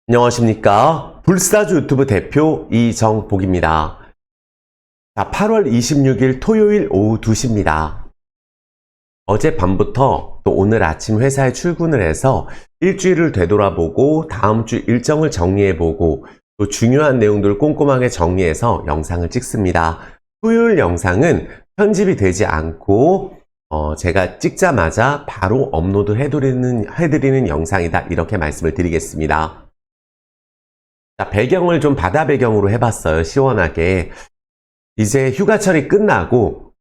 안녕하십니까. 불사조 유튜브 대표 이정복입니다. 자, 8월 26일 토요일 오후 2시입니다. 어젯밤부터 또 오늘 아침 회사에 출근을 해서 일주일을 되돌아보고 다음 주 일정을 정리해보고 또 중요한 내용들을 꼼꼼하게 정리해서 영상을 찍습니다. 토요일 영상은 편집이 되지 않고 제가 찍자마자 바로 업로드 해드리는 영상이다, 이렇게 말씀을 드리겠습니다. 자, 배경을 좀 바다 배경으로 해봤어요. 시원하게. 이제 휴가철이 끝나고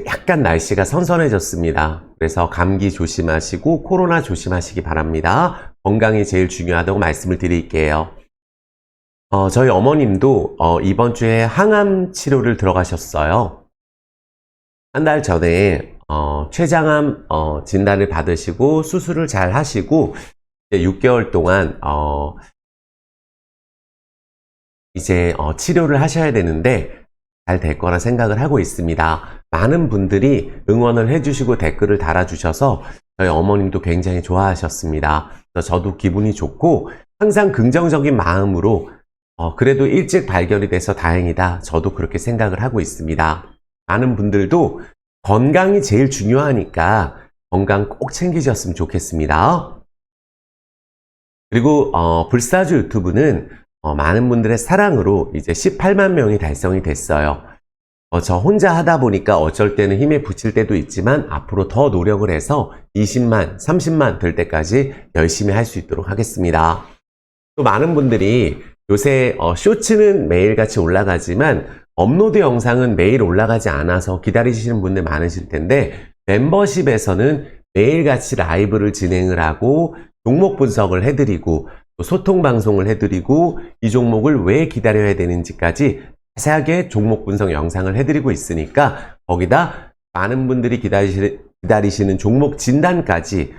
약간 날씨가 선선해졌습니다. 그래서 감기 조심하시고 코로나 조심하시기 바랍니다. 건강이 제일 중요하다고 말씀을 드릴게요. 저희 어머님도 이번 주에 항암 치료를 들어가셨어요. 한 달 전에 췌장암 진단을 받으시고 수술을 잘 하시고 이제 6개월 동안 이제 치료를 하셔야 되는데 잘 될 거라 생각을 하고 있습니다. 많은 분들이 응원을 해주시고 댓글을 달아주셔서 저희 어머님도 굉장히 좋아하셨습니다. 그래서 저도 기분이 좋고 항상 긍정적인 마음으로 그래도 일찍 발견이 돼서 다행이다, 저도 그렇게 생각을 하고 있습니다. 많은 분들도 건강이 제일 중요하니까 건강 꼭 챙기셨으면 좋겠습니다. 그리고 불사조 유튜브는 많은 분들의 사랑으로 이제 18만 명이 달성이 됐어요. 저 혼자 하다 보니까 어쩔 때는 힘에 부칠 때도 있지만 앞으로 더 노력을 해서 20만, 30만 될 때까지 열심히 할 수 있도록 하겠습니다. 또 많은 분들이 요새 쇼츠는 매일같이 올라가지만 업로드 영상은 매일 올라가지 않아서 기다리시는 분들 많으실 텐데, 멤버십에서는 매일같이 라이브를 진행을 하고 종목 분석을 해드리고 또 소통 방송을 해드리고 이 종목을 왜 기다려야 되는지까지 자세하게 종목 분석 영상을 해드리고 있으니까 거기다 많은 분들이 기다리시는 종목 진단까지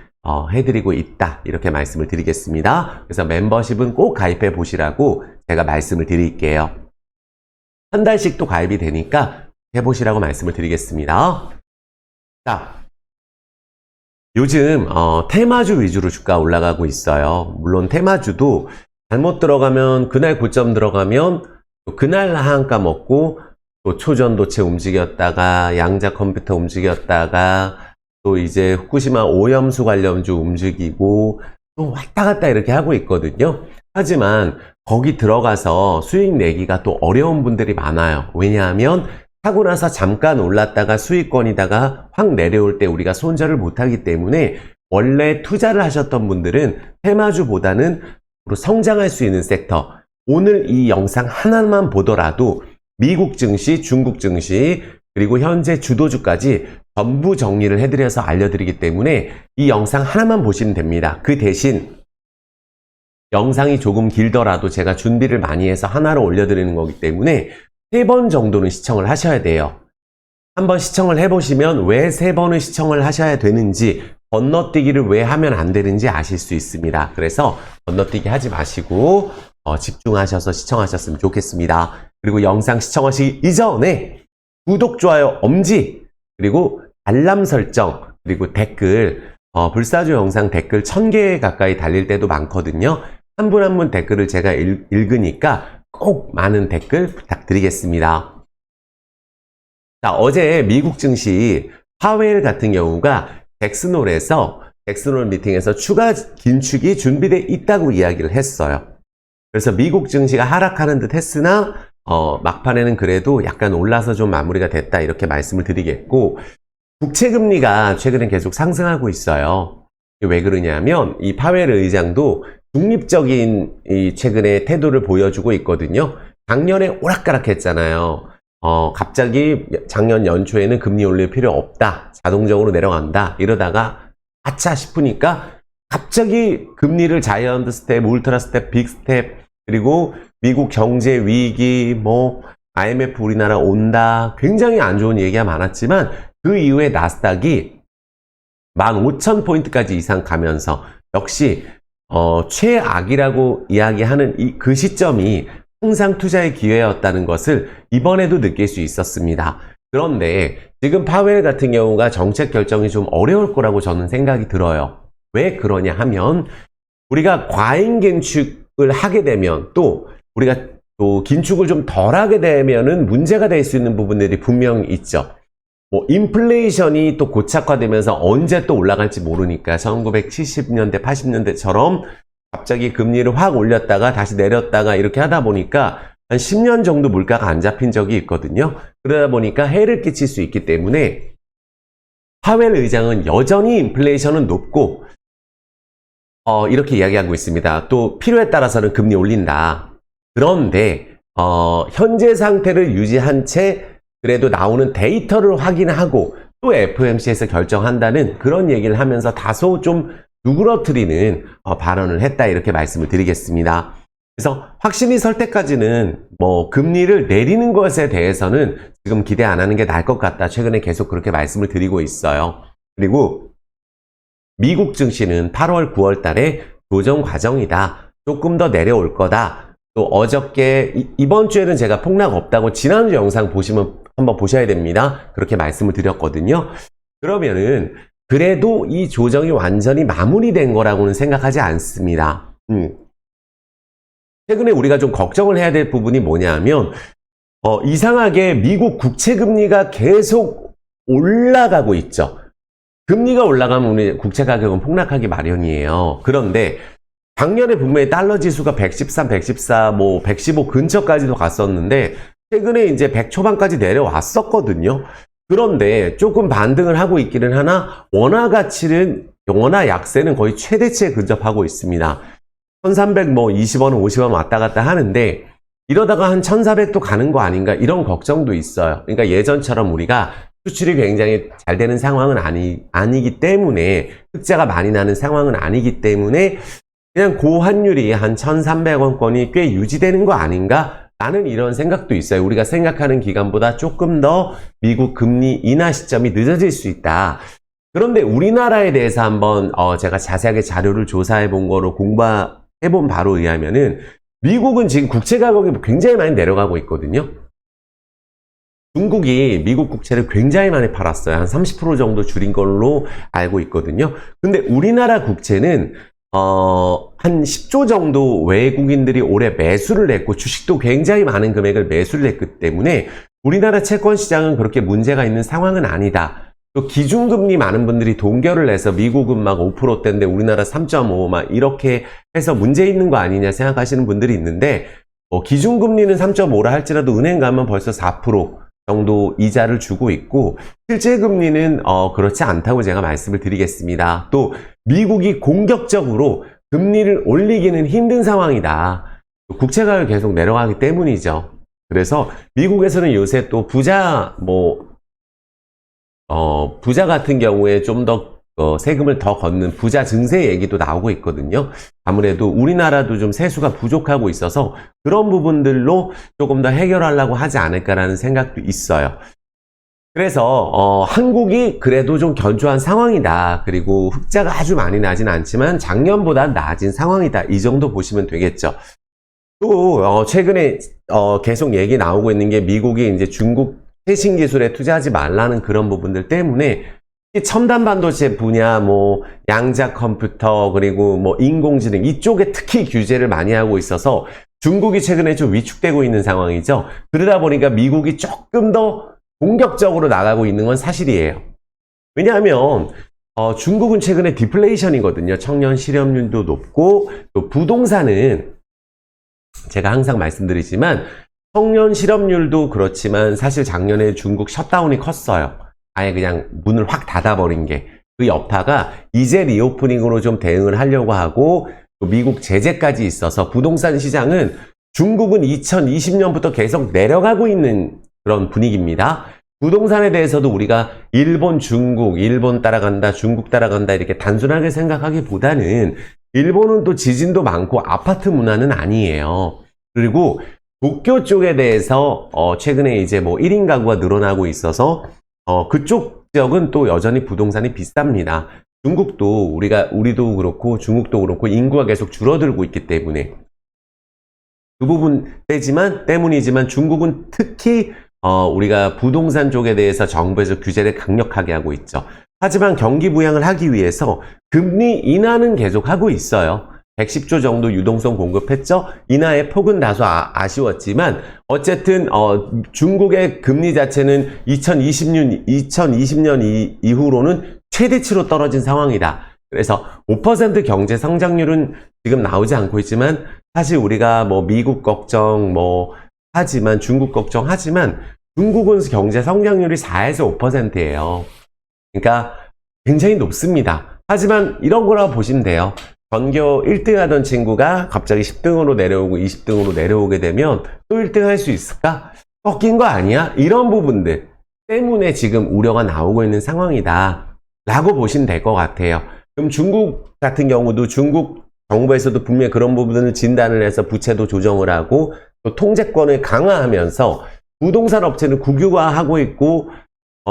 해드리고 있다, 이렇게 말씀을 드리겠습니다. 그래서 멤버십은 꼭 가입해 보시라고 제가 말씀을 드릴게요. 한 달씩 또 가입이 되니까 해보시라고 말씀을 드리겠습니다. 자, 요즘 테마주 위주로 주가 올라가고 있어요. 물론 테마주도 잘못 들어가면, 그날 고점 들어가면 또 그날 하한가 먹고 또 초전도체 움직였다가 양자 컴퓨터 움직였다가 또 이제 후쿠시마 오염수 관련주 움직이고 또 왔다 갔다 이렇게 하고 있거든요. 하지만 거기 들어가서 수익 내기가 또 어려운 분들이 많아요. 왜냐하면 하고 나서 잠깐 올랐다가 수익권이다가 확 내려올 때 우리가 손절을 못하기 때문에 원래 투자를 하셨던 분들은 테마주보다는 성장할 수 있는 섹터, 오늘 이 영상 하나만 보더라도 미국 증시, 중국 증시, 그리고 현재 주도주까지 전부 정리를 해드려서 알려드리기 때문에 이 영상 하나만 보시면 됩니다. 그 대신 영상이 조금 길더라도 제가 준비를 많이 해서 하나로 올려드리는 거기 때문에 3번 정도는 시청을 하셔야 돼요. 한번 시청을 해보시면 왜 3번을 시청을 하셔야 되는지, 건너뛰기를 왜 하면 안 되는지 아실 수 있습니다. 그래서 건너뛰기 하지 마시고 집중하셔서 시청하셨으면 좋겠습니다. 그리고 영상 시청하시기 이전에 구독, 좋아요, 엄지, 그리고 알람 설정, 그리고 댓글, 불사조 영상 댓글 1000개 가까이 달릴 때도 많거든요. 한 분 한 분 댓글을 제가 읽으니까 꼭 많은 댓글 부탁드리겠습니다. 자, 어제 미국 증시 파웰 같은 경우가 잭슨홀 미팅에서 추가 긴축이 준비되어 있다고 이야기를 했어요. 그래서 미국 증시가 하락하는 듯 했으나 막판에는 그래도 약간 올라서 좀 마무리가 됐다, 이렇게 말씀을 드리겠고, 국채금리가 최근에 계속 상승하고 있어요. 왜 그러냐면 이 파웰 의장도 중립적인 최근에 태도를 보여주고 있거든요. 작년에 오락가락 했잖아요. 갑자기 작년 연초에는 금리 올릴 필요 없다, 자동적으로 내려간다, 이러다가 아차 싶으니까 갑자기 금리를 자이언트 스텝, 울트라 스텝, 빅 스텝, 그리고 미국 경제 위기, IMF 우리나라 온다, 굉장히 안 좋은 얘기가 많았지만 그 이후에 나스닥이 15,000포인트까지 이상 가면서 역시 최악이라고 이야기하는 그 시점이 항상 투자의 기회였다는 것을 이번에도 느낄 수 있었습니다. 그런데 지금 파웰 같은 경우가 정책 결정이 좀 어려울 거라고 저는 생각이 들어요. 왜 그러냐 하면 우리가 과잉 긴축을 하게 되면 또 우리가 또 긴축을 좀 덜 하게 되면은 문제가 될 수 있는 부분들이 분명히 있죠. 뭐 인플레이션이 또 고착화되면서 언제 또 올라갈지 모르니까 1970년대, 80년대처럼 갑자기 금리를 확 올렸다가 다시 내렸다가 이렇게 하다 보니까 한 10년 정도 물가가 안 잡힌 적이 있거든요. 그러다 보니까 해를 끼칠 수 있기 때문에 파웰 의장은 여전히 인플레이션은 높고 이렇게 이야기하고 있습니다. 또 필요에 따라서는 금리 올린다. 그런데 현재 상태를 유지한 채 그래도 나오는 데이터를 확인하고 또 FOMC에서 결정한다는 그런 얘기를 하면서 다소 좀 누그러뜨리는 발언을 했다 이렇게 말씀을 드리겠습니다. 그래서 확실히 설 때까지는 뭐 금리를 내리는 것에 대해서는 지금 기대 안 하는 게 나을 것 같다. 최근에 계속 그렇게 말씀을 드리고 있어요. 그리고 미국 증시는 8월, 9월 달에 조정 과정이다. 조금 더 내려올 거다. 또 어저께 이번 주에는 제가 폭락 없다고 지난주 영상 보시면 한번 보셔야 됩니다. 그렇게 말씀을 드렸거든요. 그러면은 그래도 이 조정이 완전히 마무리된 거라고는 생각하지 않습니다. 최근에 우리가 좀 걱정을 해야 될 부분이 뭐냐면 이상하게 미국 국채 금리가 계속 올라가고 있죠. 금리가 올라가면 우리 국채 가격은 폭락하기 마련이에요. 그런데 작년에 분명히 달러 지수가 113, 114, 뭐 115 근처까지도 갔었는데 최근에 이제 100 초반까지 내려왔었거든요. 그런데 조금 반등을 하고 있기는 하나 원화 가치는 원화 약세는 거의 최대치에 근접하고 있습니다. 1300 뭐 20원, 50원 왔다 갔다 하는데 이러다가 한 1400도 가는 거 아닌가 이런 걱정도 있어요. 그러니까 예전처럼 우리가 수출이 굉장히 잘 되는 상황은 아니기 때문에 흑자가 많이 나는 상황은 아니기 때문에 그냥 고환율이 한 1300원권이 꽤 유지되는 거 아닌가 라는 이런 생각도 있어요. 우리가 생각하는 기간보다 조금 더 미국 금리 인하 시점이 늦어질 수 있다. 그런데 우리나라에 대해서 한번 제가 자세하게 자료를 조사해 본 거로 공부해 본 바로 의하면은 미국은 지금 국채 가격이 굉장히 많이 내려가고 있거든요. 중국이 미국 국채를 굉장히 많이 팔았어요. 한 30% 정도 줄인 걸로 알고 있거든요. 근데 우리나라 국채는 한 10조 정도 외국인들이 올해 매수를 했고 주식도 굉장히 많은 금액을 매수를 했기 때문에 우리나라 채권 시장은 그렇게 문제가 있는 상황은 아니다. 또 기준금리 많은 분들이 동결을 해서 미국은 막 5%대인데 우리나라 3.5 막 이렇게 해서 문제 있는 거 아니냐 생각하시는 분들이 있는데 기준금리는 3.5라 할지라도 은행 가면 벌써 4% 정도 이자를 주고 있고 실제 금리는 그렇지 않다고 제가 말씀을 드리겠습니다. 또 미국이 공격적으로 금리를 올리기는 힘든 상황이다. 국채 가격이 계속 내려가기 때문이죠. 그래서 미국에서는 요새 또 부자 같은 경우에 좀 더 세금을 더 걷는 부자 증세 얘기도 나오고 있거든요. 아무래도 우리나라도 좀 세수가 부족하고 있어서 그런 부분들로 조금 더 해결하려고 하지 않을까라는 생각도 있어요. 그래서 한국이 그래도 좀 견조한 상황이다. 그리고 흑자가 아주 많이 나진 않지만 작년보다 나아진 상황이다. 이 정도 보시면 되겠죠. 또 최근에 계속 얘기 나오고 있는 게 미국이 이제 중국 최신 기술에 투자하지 말라는 그런 부분들 때문에 첨단 반도체 분야, 뭐 양자 컴퓨터 그리고 뭐 인공지능 이쪽에 특히 규제를 많이 하고 있어서 중국이 최근에 좀 위축되고 있는 상황이죠. 그러다 보니까 미국이 조금 더 공격적으로 나가고 있는 건 사실이에요. 왜냐하면 중국은 최근에 디플레이션이거든요. 청년 실업률도 높고 또 부동산은 제가 항상 말씀드리지만 청년 실업률도 그렇지만 사실 작년에 중국 셧다운이 컸어요. 아예 그냥 문을 확 닫아버린 게 그 여파가 이제 리오프닝으로 좀 대응을 하려고 하고 또 미국 제재까지 있어서 부동산 시장은 중국은 2020년부터 계속 내려가고 있는 그런 분위기입니다. 부동산에 대해서도 우리가 일본 따라간다, 중국 따라간다 이렇게 단순하게 생각하기보다는 일본은 또 지진도 많고 아파트 문화는 아니에요. 그리고 도쿄 쪽에 대해서 최근에 이제 뭐 1인 가구가 늘어나고 있어서 그쪽 지역은 또 여전히 부동산이 비쌉니다. 중국도 우리도 그렇고 중국도 그렇고 인구가 계속 줄어들고 있기 때문에 그 부분 때문이지만 중국은 특히 우리가 부동산 쪽에 대해서 정부에서 규제를 강력하게 하고 있죠. 하지만 경기 부양을 하기 위해서 금리 인하는 계속 하고 있어요. 110조 정도 유동성 공급했죠. 인하의 폭은 다소 아쉬웠지만 어쨌든 중국의 금리 자체는 2020년 이후로는 최대치로 떨어진 상황이다. 그래서 5% 경제 성장률은 지금 나오지 않고 있지만 사실 우리가 뭐 미국 걱정 하지만 중국 걱정하지만 중국은 경제 성장률이 4에서 5%예요. 그러니까 굉장히 높습니다. 하지만 이런 거라고 보시면 돼요. 전교 1등 하던 친구가 갑자기 10등으로 내려오고 20등으로 내려오게 되면 또 1등 할 수 있을까? 꺾인 거 아니야? 이런 부분들 때문에 지금 우려가 나오고 있는 상황이다 라고 보시면 될 것 같아요. 그럼 중국 같은 경우도 중국 정부에서도 분명히 그런 부분을 진단을 해서 부채도 조정을 하고 또 통제권을 강화하면서 부동산 업체는 국유화하고 있고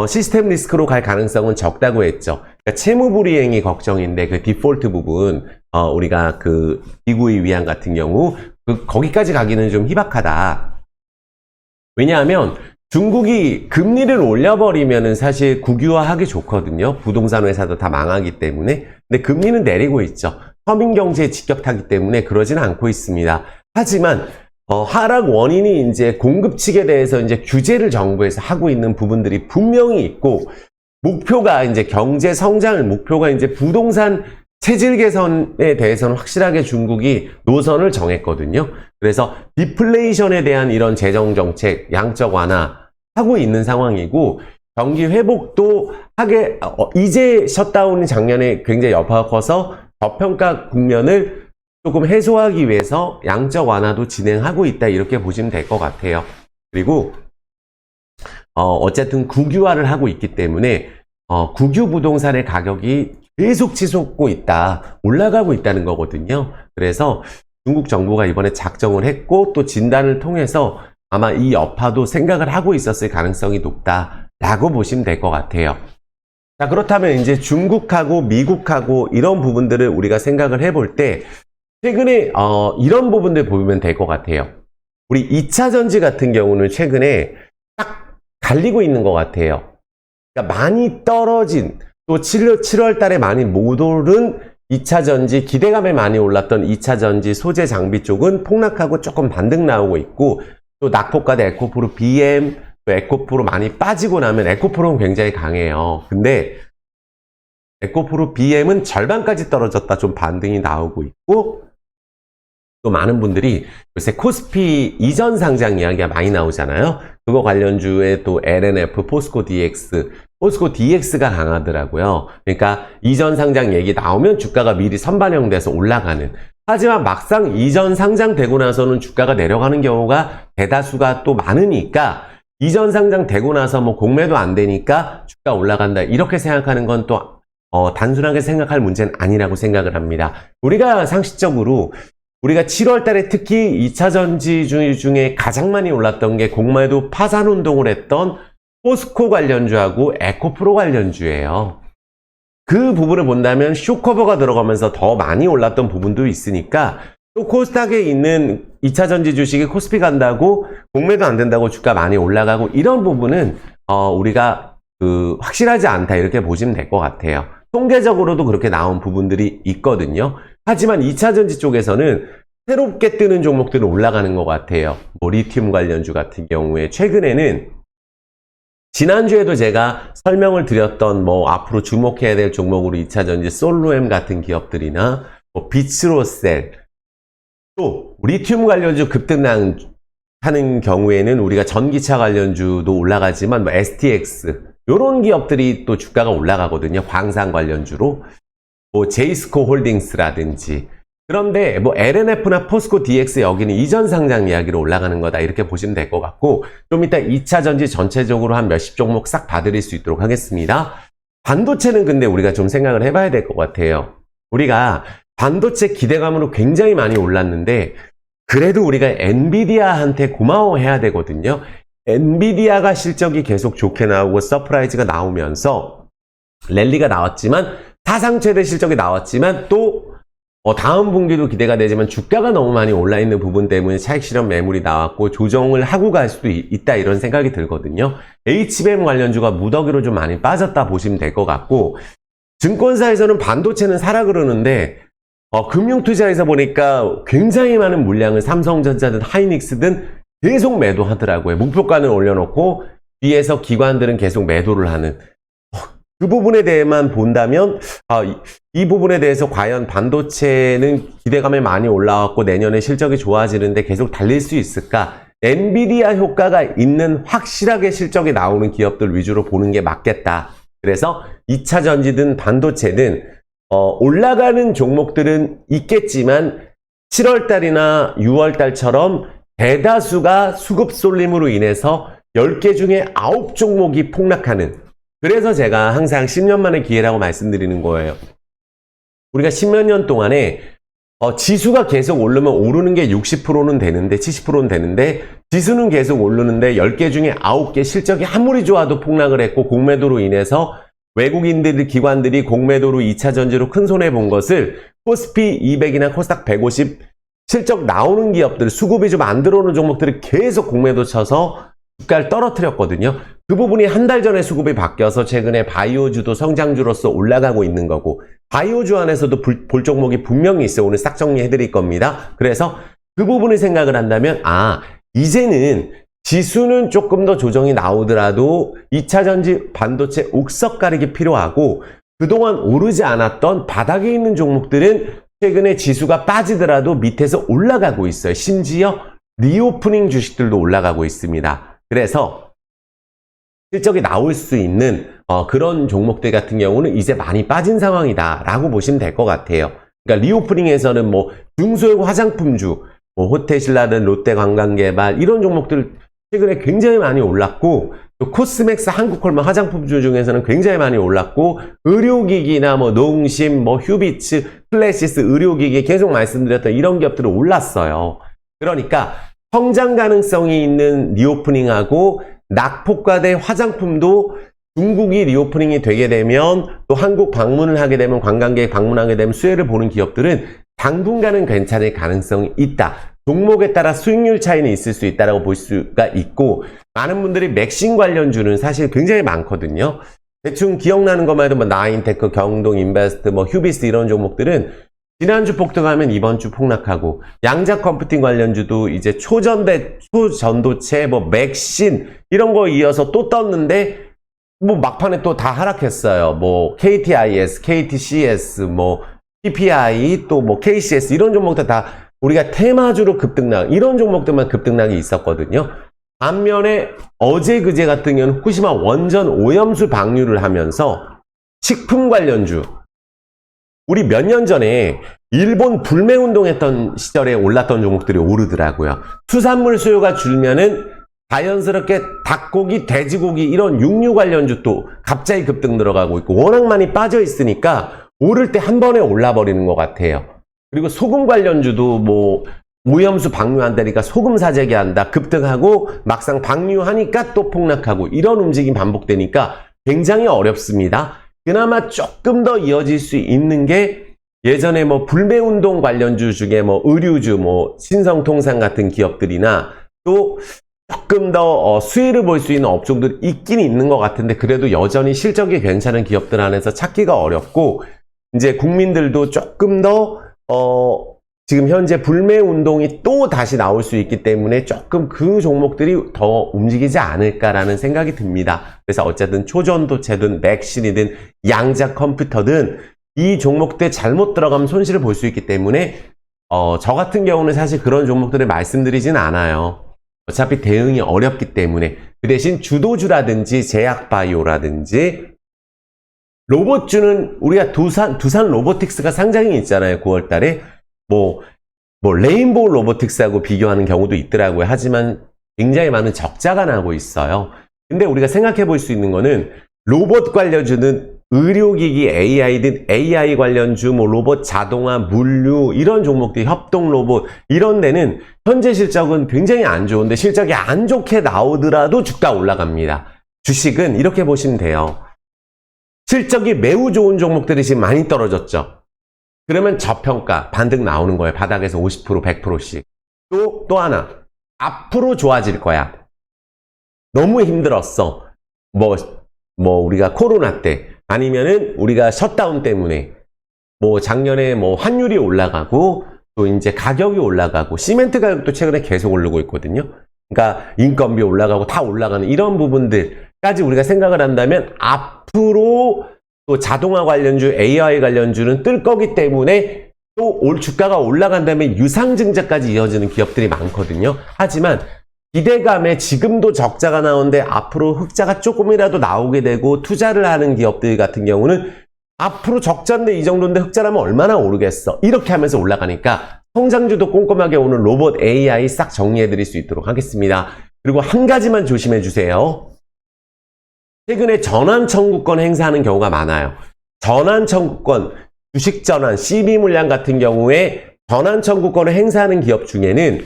시스템 리스크로 갈 가능성은 적다고 했죠. 그러니까 채무불이행이 걱정인데 그 디폴트 부분 우리가 그 비구의 위안 같은 경우 거기까지 가기는 좀 희박하다. 왜냐하면 중국이 금리를 올려버리면은 사실 국유화하기 좋거든요. 부동산 회사도 다 망하기 때문에. 근데 금리는 내리고 있죠. 서민 경제에 직격타기 때문에 그러지는 않고 있습니다. 하지만 하락 원인이 이제 공급 측에 대해서 이제 규제를 정부에서 하고 있는 부분들이 분명히 있고, 목표가 이제 경제 성장을 목표가 이제 부동산 체질 개선에 대해서는 확실하게 중국이 노선을 정했거든요. 그래서 디플레이션에 대한 이런 재정 정책 양적 완화 하고 있는 상황이고, 경기 회복도 이제 셧다운이 작년에 굉장히 여파가 커서 저평가 국면을 조금 해소하기 위해서 양적 완화도 진행하고 있다, 이렇게 보시면 될 것 같아요. 그리고 어쨌든 국유화를 하고 있기 때문에 국유 부동산의 가격이 계속 치솟고 있다, 올라가고 있다는 거거든요. 그래서 중국 정부가 이번에 작정을 했고 또 진단을 통해서 아마 이 여파도 생각을 하고 있었을 가능성이 높다라고 보시면 될 것 같아요. 자, 그렇다면 이제 중국하고 미국하고 이런 부분들을 우리가 생각을 해볼 때 최근에 이런 부분들 보면 될 것 같아요. 우리 2차 전지 같은 경우는 최근에 딱 갈리고 있는 것 같아요. 그러니까 많이 떨어진, 또 7월 달에 많이 못 오른 2차 전지, 기대감에 많이 올랐던 2차 전지 소재 장비 쪽은 폭락하고 조금 반등 나오고 있고, 또 낙폭과대 에코프로 BM, 또 에코프로 많이 빠지고 나면 에코프로는 굉장히 강해요. 근데 에코프로 BM은 절반까지 떨어졌다, 좀 반등이 나오고 있고, 또 많은 분들이 요새 코스피 이전 상장 이야기가 많이 나오잖아요. 그거 관련주에 또 LNF, 포스코 DX가 강하더라고요. 그러니까 이전 상장 얘기 나오면 주가가 미리 선반영돼서 올라가는. 하지만 막상 이전 상장되고 나서는 주가가 내려가는 경우가 대다수가 또 많으니까, 이전 상장되고 나서 뭐 공매도 안 되니까 주가 올라간다, 이렇게 생각하는 건 또 단순하게 생각할 문제는 아니라고 생각을 합니다. 우리가 상식적으로 우리가 7월 달에 특히 2차 전지 중에 가장 많이 올랐던 게 공매도 파산 운동을 했던 포스코 관련주하고 에코프로 관련주예요. 그 부분을 본다면 쇼커버가 들어가면서 더 많이 올랐던 부분도 있으니까, 또 코스닥에 있는 2차 전지 주식이 코스피 간다고 공매도 안 된다고 주가 많이 올라가고, 이런 부분은 우리가 확실하지 않다, 이렇게 보시면 될 것 같아요. 통계적으로도 그렇게 나온 부분들이 있거든요. 하지만 2차 전지 쪽에서는 새롭게 뜨는 종목들은 올라가는 것 같아요. 뭐 리튬 관련주 같은 경우에 최근에는, 지난주에도 제가 설명을 드렸던 뭐 앞으로 주목해야 될 종목으로 2차 전지 솔로엠 같은 기업들이나 뭐 비츠로셀, 또 리튬 관련주 급등하는 경우에는 우리가 전기차 관련주도 올라가지만 뭐 STX 이런 기업들이 또 주가가 올라가거든요. 광산 관련주로 뭐 제이스코 홀딩스라든지. 그런데 뭐 LNF나 포스코 DX 여기는 이전 상장 이야기로 올라가는 거다, 이렇게 보시면 될 것 같고, 좀 이따 2차 전지 전체적으로 한 몇십 종목 싹 봐드릴 수 있도록 하겠습니다. 반도체는 근데 우리가 좀 생각을 해봐야 될 것 같아요. 우리가 반도체 기대감으로 굉장히 많이 올랐는데, 그래도 우리가 엔비디아한테 고마워해야 되거든요. 엔비디아가 실적이 계속 좋게 나오고 서프라이즈가 나오면서 랠리가 나왔지만, 사상 최대 실적이 나왔지만, 또 다음 분기도 기대가 되지만 주가가 너무 많이 올라 있는 부분 때문에 차익 실현 매물이 나왔고 조정을 하고 갈 수도 있다, 이런 생각이 들거든요. HBM 관련주가 무더기로 좀 많이 빠졌다 보시면 될 것 같고, 증권사에서는 반도체는 사라 그러는데 금융투자에서 보니까 굉장히 많은 물량을 삼성전자든 하이닉스든 계속 매도하더라고요. 목표가는 올려놓고 뒤에서 기관들은 계속 매도를 하는 그 부분에 대해만 본다면 이 부분에 대해서 과연 반도체는 기대감이 많이 올라왔고 내년에 실적이 좋아지는데 계속 달릴 수 있을까? 엔비디아 효과가 있는 확실하게 실적이 나오는 기업들 위주로 보는 게 맞겠다. 그래서 2차 전지든 반도체든 올라가는 종목들은 있겠지만 7월달이나 6월달처럼 대다수가 수급 쏠림으로 인해서 10개 중에 9종목이 폭락하는, 그래서 제가 항상 10년 만의 기회라고 말씀드리는 거예요. 우리가 10몇 년 동안에 지수가 계속 오르면 오르는 게 60%는 되는데 70%는 되는데 지수는 계속 오르는데 10개 중에 9개 실적이 아무리 좋아도 폭락을 했고 공매도로 인해서 외국인들 기관들이 공매도로 2차 전지로 큰 손해 본 것을 코스피 200이나 코스닥 150 실적 나오는 기업들, 수급이 좀 안 들어오는 종목들이 계속 공매도 쳐서 주가를 떨어뜨렸거든요. 그 부분이 한 달 전에 수급이 바뀌어서 최근에 바이오주도 성장주로서 올라가고 있는 거고, 바이오주 안에서도 볼 종목이 분명히 있어요. 오늘 싹 정리해 드릴 겁니다. 그래서 그 부분을 생각을 한다면 이제는 지수는 조금 더 조정이 나오더라도 2차 전지 반도체 옥석 가리기 필요하고, 그동안 오르지 않았던 바닥에 있는 종목들은 최근에 지수가 빠지더라도 밑에서 올라가고 있어요. 심지어 리오프닝 주식들도 올라가고 있습니다. 그래서 실적이 나올 수 있는 그런 종목들 같은 경우는 이제 많이 빠진 상황이다 라고 보시면 될 것 같아요. 그러니까 리오프닝에서는 뭐 중소형 화장품주, 뭐 호텔신라든 롯데관광개발 이런 종목들 최근에 굉장히 많이 올랐고, 또 코스맥스 한국콜만 화장품주 중에서는 굉장히 많이 올랐고, 의료기기나 뭐 농심, 뭐 휴비츠, 플래시스 의료기기 계속 말씀드렸던 이런 기업들은 올랐어요. 그러니까 성장 가능성이 있는 리오프닝하고 낙폭과대 화장품도 중국이 리오프닝이 되게 되면 또 한국 방문을 하게 되면 관광객 방문하게 되면 수혜를 보는 기업들은 당분간은 괜찮을 가능성이 있다. 종목에 따라 수익률 차이는 있을 수 있다고 볼 수가 있고, 많은 분들이 맥신 관련주는 사실 굉장히 많거든요. 대충 기억나는 것만 해도 뭐 나인테크, 경동인베스트, 뭐 휴비스 이런 종목들은 지난주 폭등하면 이번 주 폭락하고, 양자 컴퓨팅 관련주도 이제 초전도체, 뭐 맥신 이런 거 이어서 또 떴는데 뭐 막판에 또 다 하락했어요. 뭐 KTIS, KTCS, 뭐 PPI, 또 뭐 KCS 이런 종목들 다 우리가 테마주로 급등락, 이런 종목들만 급등락이 있었거든요. 반면에 어제 그제 같은 경우는 후쿠시마 원전 오염수 방류를 하면서 식품 관련주, 우리 몇 년 전에 일본 불매운동 했던 시절에 올랐던 종목들이 오르더라고요. 수산물 수요가 줄면은 자연스럽게 닭고기, 돼지고기 이런 육류 관련주 또 갑자기 급등 들어가고 있고, 워낙 많이 빠져 있으니까 오를 때 한 번에 올라버리는 것 같아요. 그리고 소금 관련주도 뭐 오염수 방류한다니까 소금 사재기 한다 급등하고, 막상 방류하니까 또 폭락하고, 이런 움직임 반복되니까 굉장히 어렵습니다. 그나마 조금 더 이어질 수 있는 게 예전에 뭐 불매운동 관련주 중에 뭐 의류주, 뭐 신성통상 같은 기업들이나 또 조금 더 수혜를 볼 수 있는 업종들이 있긴 있는 것 같은데, 그래도 여전히 실적이 괜찮은 기업들 안에서 찾기가 어렵고, 이제 국민들도 조금 더 지금 현재 불매운동이 또 다시 나올 수 있기 때문에 조금 그 종목들이 더 움직이지 않을까라는 생각이 듭니다. 그래서 어쨌든 초전도체든 맥신이든 양자 컴퓨터든 이 종목들 잘못 들어가면 손실을 볼 수 있기 때문에 저 같은 경우는 사실 그런 종목들을 말씀드리진 않아요. 어차피 대응이 어렵기 때문에. 그 대신 주도주라든지 제약바이오라든지 로봇주는 우리가 두산 로보틱스가 상장이 있잖아요. 9월 달에. 뭐 레인보우 로보틱스하고 비교하는 경우도 있더라고요. 하지만 굉장히 많은 적자가 나고 있어요. 근데 우리가 생각해 볼 수 있는 거는 로봇 관련주는 의료기기 AI든 AI 관련주, 뭐 로봇 자동화, 물류 이런 종목들, 협동 로봇 이런 데는 현재 실적은 굉장히 안 좋은데 실적이 안 좋게 나오더라도 주가 올라갑니다. 주식은 이렇게 보시면 돼요. 실적이 매우 좋은 종목들이 지금 많이 떨어졌죠. 그러면 저평가, 반등 나오는 거예요. 바닥에서 50%, 100%씩. 또 하나, 앞으로 좋아질 거야. 너무 힘들었어. 뭐 우리가 코로나 때, 아니면은 우리가 셧다운 때문에, 뭐 작년에 뭐 환율이 올라가고 또 이제 가격이 올라가고 시멘트 가격도 최근에 계속 오르고 있거든요. 그러니까 인건비 올라가고 다 올라가는 이런 부분들까지 우리가 생각을 한다면 앞으로 또 자동화 관련주, AI 관련주는 뜰 거기 때문에 또 올 주가가 올라간 다음에 유상증자까지 이어지는 기업들이 많거든요. 하지만 기대감에 지금도 적자가 나오는데 앞으로 흑자가 조금이라도 나오게 되고 투자를 하는 기업들 같은 경우는 앞으로 적자인데 이 정도인데 흑자라면 얼마나 오르겠어. 이렇게 하면서 올라가니까 성장주도 꼼꼼하게 오늘 로봇 AI 싹 정리해 드릴 수 있도록 하겠습니다. 그리고 한 가지만 조심해 주세요. 최근에 전환 청구권 행사하는 경우가 많아요. 전환 청구권, 주식 전환, CB 물량 같은 경우에 전환 청구권을 행사하는 기업 중에는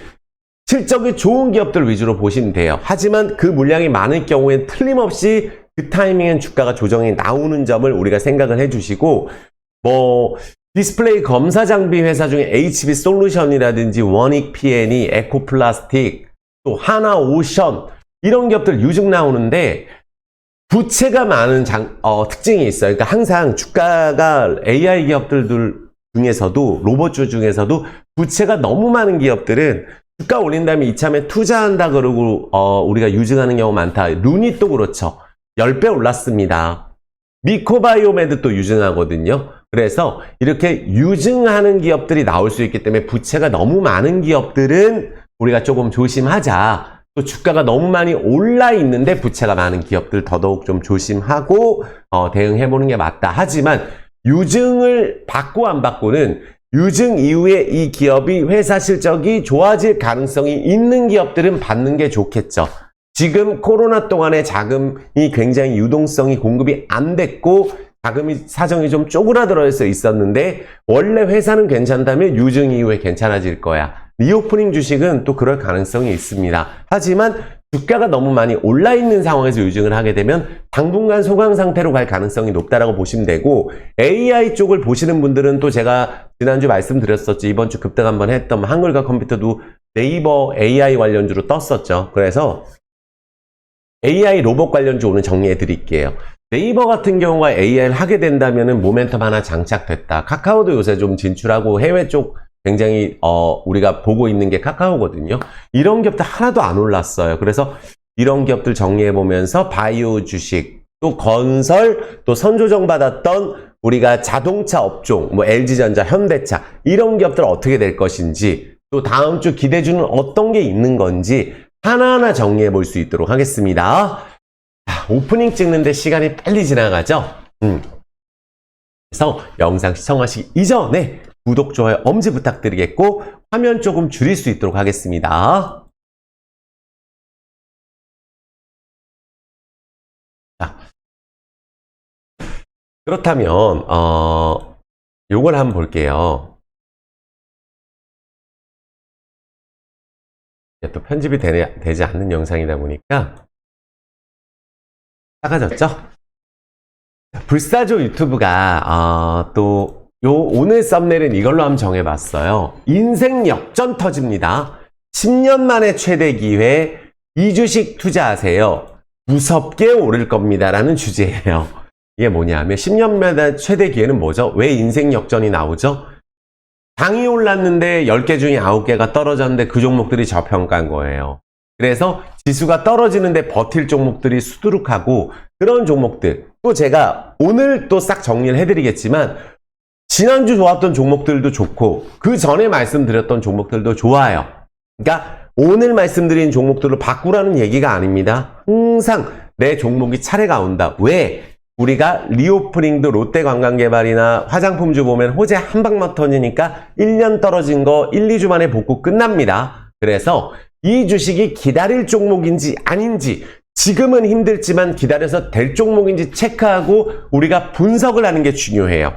실적이 좋은 기업들 위주로 보시면 돼요. 하지만 그 물량이 많을 경우엔 틀림없이 그 타이밍엔 주가가 조정이 나오는 점을 우리가 생각을 해주시고, 뭐 디스플레이 검사 장비 회사 중에 HB 솔루션이라든지 원익 P&E, 에코플라스틱, 또 하나오션 이런 기업들 유증 나오는데 부채가 많은 특징이 있어요. 그러니까 항상 주가가 AI 기업들 중에서도 로봇주 중에서도 부채가 너무 많은 기업들은 주가 올린 다음에 이참에 투자한다 그러고 우리가 유증하는 경우 많다. 루닛도 그렇죠. 10배 올랐습니다. 미코바이오메드도 유증하거든요. 그래서 이렇게 유증하는 기업들이 나올 수 있기 때문에 부채가 너무 많은 기업들은 우리가 조금 조심하자. 또 주가가 너무 많이 올라 있는데 부채가 많은 기업들 더더욱 좀 조심하고 대응해보는 게 맞다. 하지만 유증을 받고 안 받고는 유증 이후에 이 기업이 회사 실적이 좋아질 가능성이 있는 기업들은 받는 게 좋겠죠. 지금 코로나 동안에 자금이 굉장히 유동성이 공급이 안 됐고 자금이 사정이 좀 쪼그라들어 있었는데 원래 회사는 괜찮다면 유증 이후에 괜찮아질 거야. 리오프닝 주식은 또 그럴 가능성이 있습니다. 하지만 주가가 너무 많이 올라 있는 상황에서 유증을 하게 되면 당분간 소강 상태로 갈 가능성이 높다라고 보시면 되고, AI 쪽을 보시는 분들은 또 제가 지난주 말씀드렸었죠. 이번 주 급등 한번 했던 한글과 컴퓨터도 네이버 AI 관련주로 떴었죠. 그래서 AI 로봇 관련주 오늘 정리해 드릴게요. 네이버 같은 경우가 AI를 하게 된다면은 모멘텀 하나 장착됐다. 카카오도 요새 좀 진출하고 해외 쪽 굉장히 우리가 보고 있는 게 카카오거든요. 이런 기업들 하나도 안 올랐어요. 그래서 이런 기업들 정리해 보면서 바이오 주식, 또 건설, 또 선조정 받았던 우리가 자동차 업종, 뭐 LG전자, 현대차 이런 기업들 어떻게 될 것인지, 또 다음 주 기대주는 어떤 게 있는 건지 하나하나 정리해 볼 수 있도록 하겠습니다. 자, 오프닝 찍는데 시간이 빨리 지나가죠? 그래서 영상 시청하시기 이전에 구독, 좋아요, 엄지 부탁드리겠고 화면 조금 줄일 수 있도록 하겠습니다. 자, 그렇다면 요걸 한번 볼게요. 또 편집이 되지 않는 영상이다 보니까 작아졌죠? 불사조 유튜브가 또 오늘 썸네일은 이걸로 한번 정해봤어요. 인생 역전 터집니다. 10년 만에 최대 기회, 이 주식 투자하세요. 무섭게 오를 겁니다. 라는 주제예요. 이게 뭐냐면 10년 만에 최대 기회는 뭐죠? 왜 인생 역전이 나오죠? 장이 올랐는데 10개 중에 9개가 떨어졌는데 그 종목들이 저평가한 거예요. 그래서 지수가 떨어지는데 버틸 종목들이 수두룩하고 그런 종목들, 또 제가 오늘 또 싹 정리를 해드리겠지만 지난주 좋았던 종목들도 좋고 그 전에 말씀드렸던 종목들도 좋아요. 그러니까 오늘 말씀드린 종목들을 바꾸라는 얘기가 아닙니다. 항상 내 종목이 차례가 온다. 왜? 우리가 리오프닝도 롯데관광개발이나 화장품주 보면 호재 한 방만 터지니까 1년 떨어진 거 1, 2주 만에 복구 끝납니다. 그래서 이 주식이 기다릴 종목인지 아닌지, 지금은 힘들지만 기다려서 될 종목인지 체크하고 우리가 분석을 하는 게 중요해요.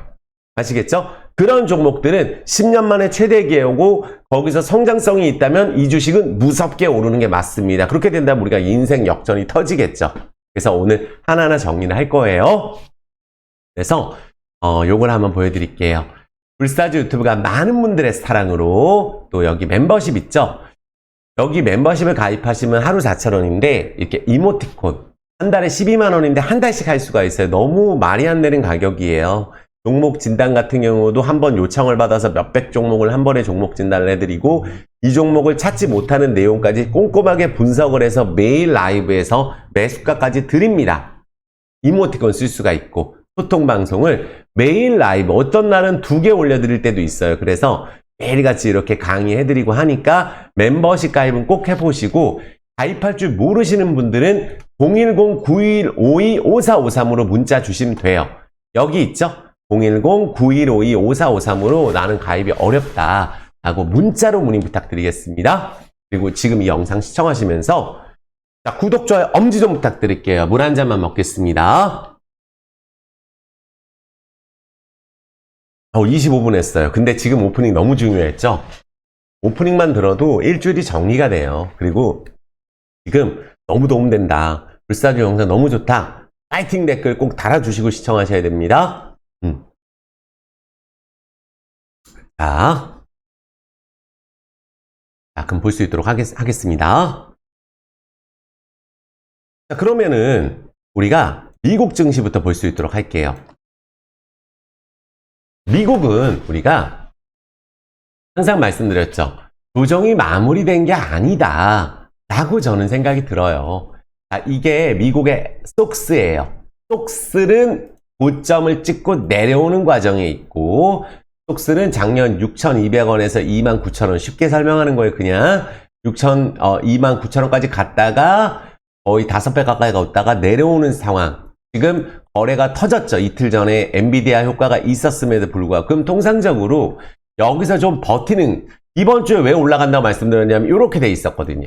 아시겠죠? 그런 종목들은 10년 만에 최대 기회고 거기서 성장성이 있다면 이 주식은 무섭게 오르는 게 맞습니다. 그렇게 된다면 우리가 인생 역전이 터지겠죠. 그래서 오늘 하나하나 정리를 할 거예요. 그래서 요걸 한번 보여드릴게요. 불사조 유튜브가 많은 분들의 사랑으로 또 여기 멤버십 있죠? 여기 멤버십을 가입하시면 하루 4,000원인데 이렇게 이모티콘 한 달에 12만 원인데 한 달씩 할 수가 있어요. 너무 말이 안 되는 가격이에요. 종목 진단 같은 경우도 한번 요청을 받아서 몇백 종목을 한 번에 종목 진단을 해드리고 이 종목을 찾지 못하는 내용까지 꼼꼼하게 분석을 해서 매일 라이브에서 매수가까지 드립니다. 이모티콘 쓸 수가 있고 소통 방송을 매일 라이브 어떤 날은 2개 올려드릴 때도 있어요. 그래서 매일같이 이렇게 강의해드리고 하니까 멤버십 가입은 꼭 해보시고 가입할 줄 모르시는 분들은 010-9152-5453으로 문자 주시면 돼요. 여기 있죠? 010-9152-5453으로 나는 가입이 어렵다 라고 문자로 문의 부탁드리겠습니다. 그리고 지금 이 영상 시청하시면서 자, 구독, 좋아요, 엄지 좀 부탁드릴게요. 물 한 잔만 먹겠습니다. 25분 했어요. 근데 지금 오프닝 너무 중요했죠? 오프닝만 들어도 일주일이 정리가 돼요. 그리고 지금 너무 도움된다. 불사조 영상 너무 좋다. 파이팅 댓글 꼭 달아주시고 시청하셔야 됩니다. 자, 그럼 볼 수 있도록 하겠습니다. 자, 그러면은 우리가 미국 증시부터 볼 수 있도록 할게요. 미국은 우리가 항상 말씀드렸죠. 조정이 마무리된 게 아니다 라고 저는 생각이 들어요. 이게 미국의 스톡스예요. 스톡스는 고점을 찍고 내려오는 과정에 있고 스톡스는 작년 6,200원에서 29,000원 쉽게 설명하는 거예요. 그냥 29,000원까지 갔다가 거의 5배 가까이 갔다가 내려오는 상황. 지금 거래가 터졌죠. 이틀 전에 엔비디아 효과가 있었음에도 불구하고. 그럼 통상적으로 여기서 좀 버티는, 이번 주에 왜 올라간다고 말씀드렸냐면 이렇게 돼 있었거든요.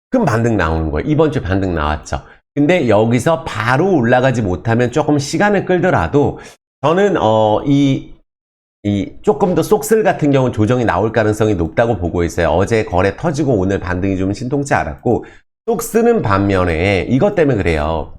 그럼 반등 나오는 거예요. 이번 주에 반등 나왔죠. 근데 여기서 바로 올라가지 못하면 조금 시간을 끌더라도 저는 조금 더 속슬 같은 경우는 조정이 나올 가능성이 높다고 보고 있어요. 어제 거래 터지고 오늘 반등이 좀 신통치 않았고 속스는 반면에 이것 때문에 그래요.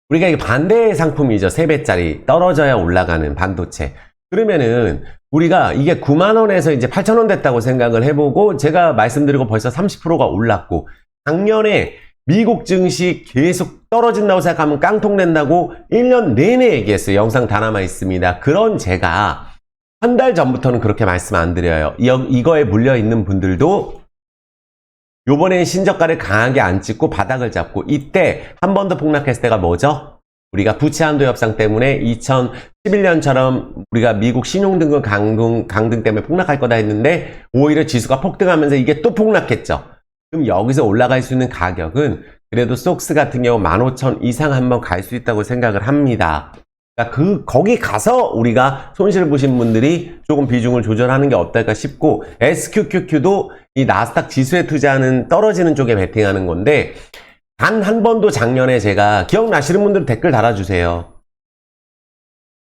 우리가 이게 반대의 상품이죠. 3배짜리 떨어져야 올라가는 반도체. 그러면은 우리가 이게 9만원에서 이제 8,000원 됐다고 생각을 해보고 제가 말씀드리고 벌써 30%가 올랐고 작년에 미국 증시 계속 떨어진다고 생각하면 깡통 낸다고 1년 내내 얘기했어요. 영상 다 남아 있습니다. 그런 제가 한 달 전부터는 그렇게 말씀 안 드려요. 이거에 물려있는 분들도 요번에 신저가를 강하게 안 찍고 바닥을 잡고 이때 한 번 더 폭락했을 때가 뭐죠? 우리가 부채 한도 협상 때문에 2011년처럼 우리가 미국 신용등급 강등 때문에 폭락할 거다 했는데 오히려 지수가 폭등하면서 이게 또 폭락했죠. 그럼 여기서 올라갈 수 있는 가격은 그래도 속스 같은 경우 15,000 이상 한번 갈 수 있다고 생각을 합니다. 그러니까 거기 가서 우리가 손실 보신 분들이 조금 비중을 조절하는 게 어떨까 싶고 SQQQ도 이 나스닥 지수에 투자하는 떨어지는 쪽에 베팅하는 건데 단 한 번도 작년에 제가 기억나시는 분들 댓글 달아주세요.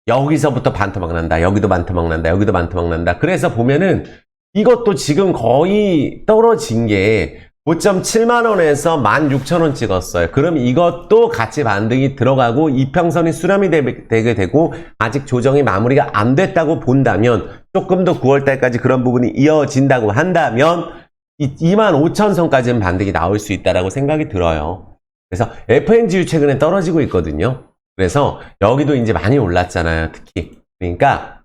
여기서부터 반토막 난다. 여기도 반토막 난다. 여기도 반토막 난다. 그래서 보면은 이것도 지금 거의 떨어진 게 5.7만원에서 16,000원 찍었어요. 그럼 이것도 같이 반등이 들어가고 이평선이 수렴이 되게 되고 아직 조정이 마무리가 안 됐다고 본다면 조금 더 9월달까지 그런 부분이 이어진다고 한다면 이 25,000선까지는 반등이 나올 수 있다고 생각이 들어요. 그래서 FNGU 최근에 떨어지고 있거든요. 그래서 여기도 이제 많이 올랐잖아요. 특히. 그러니까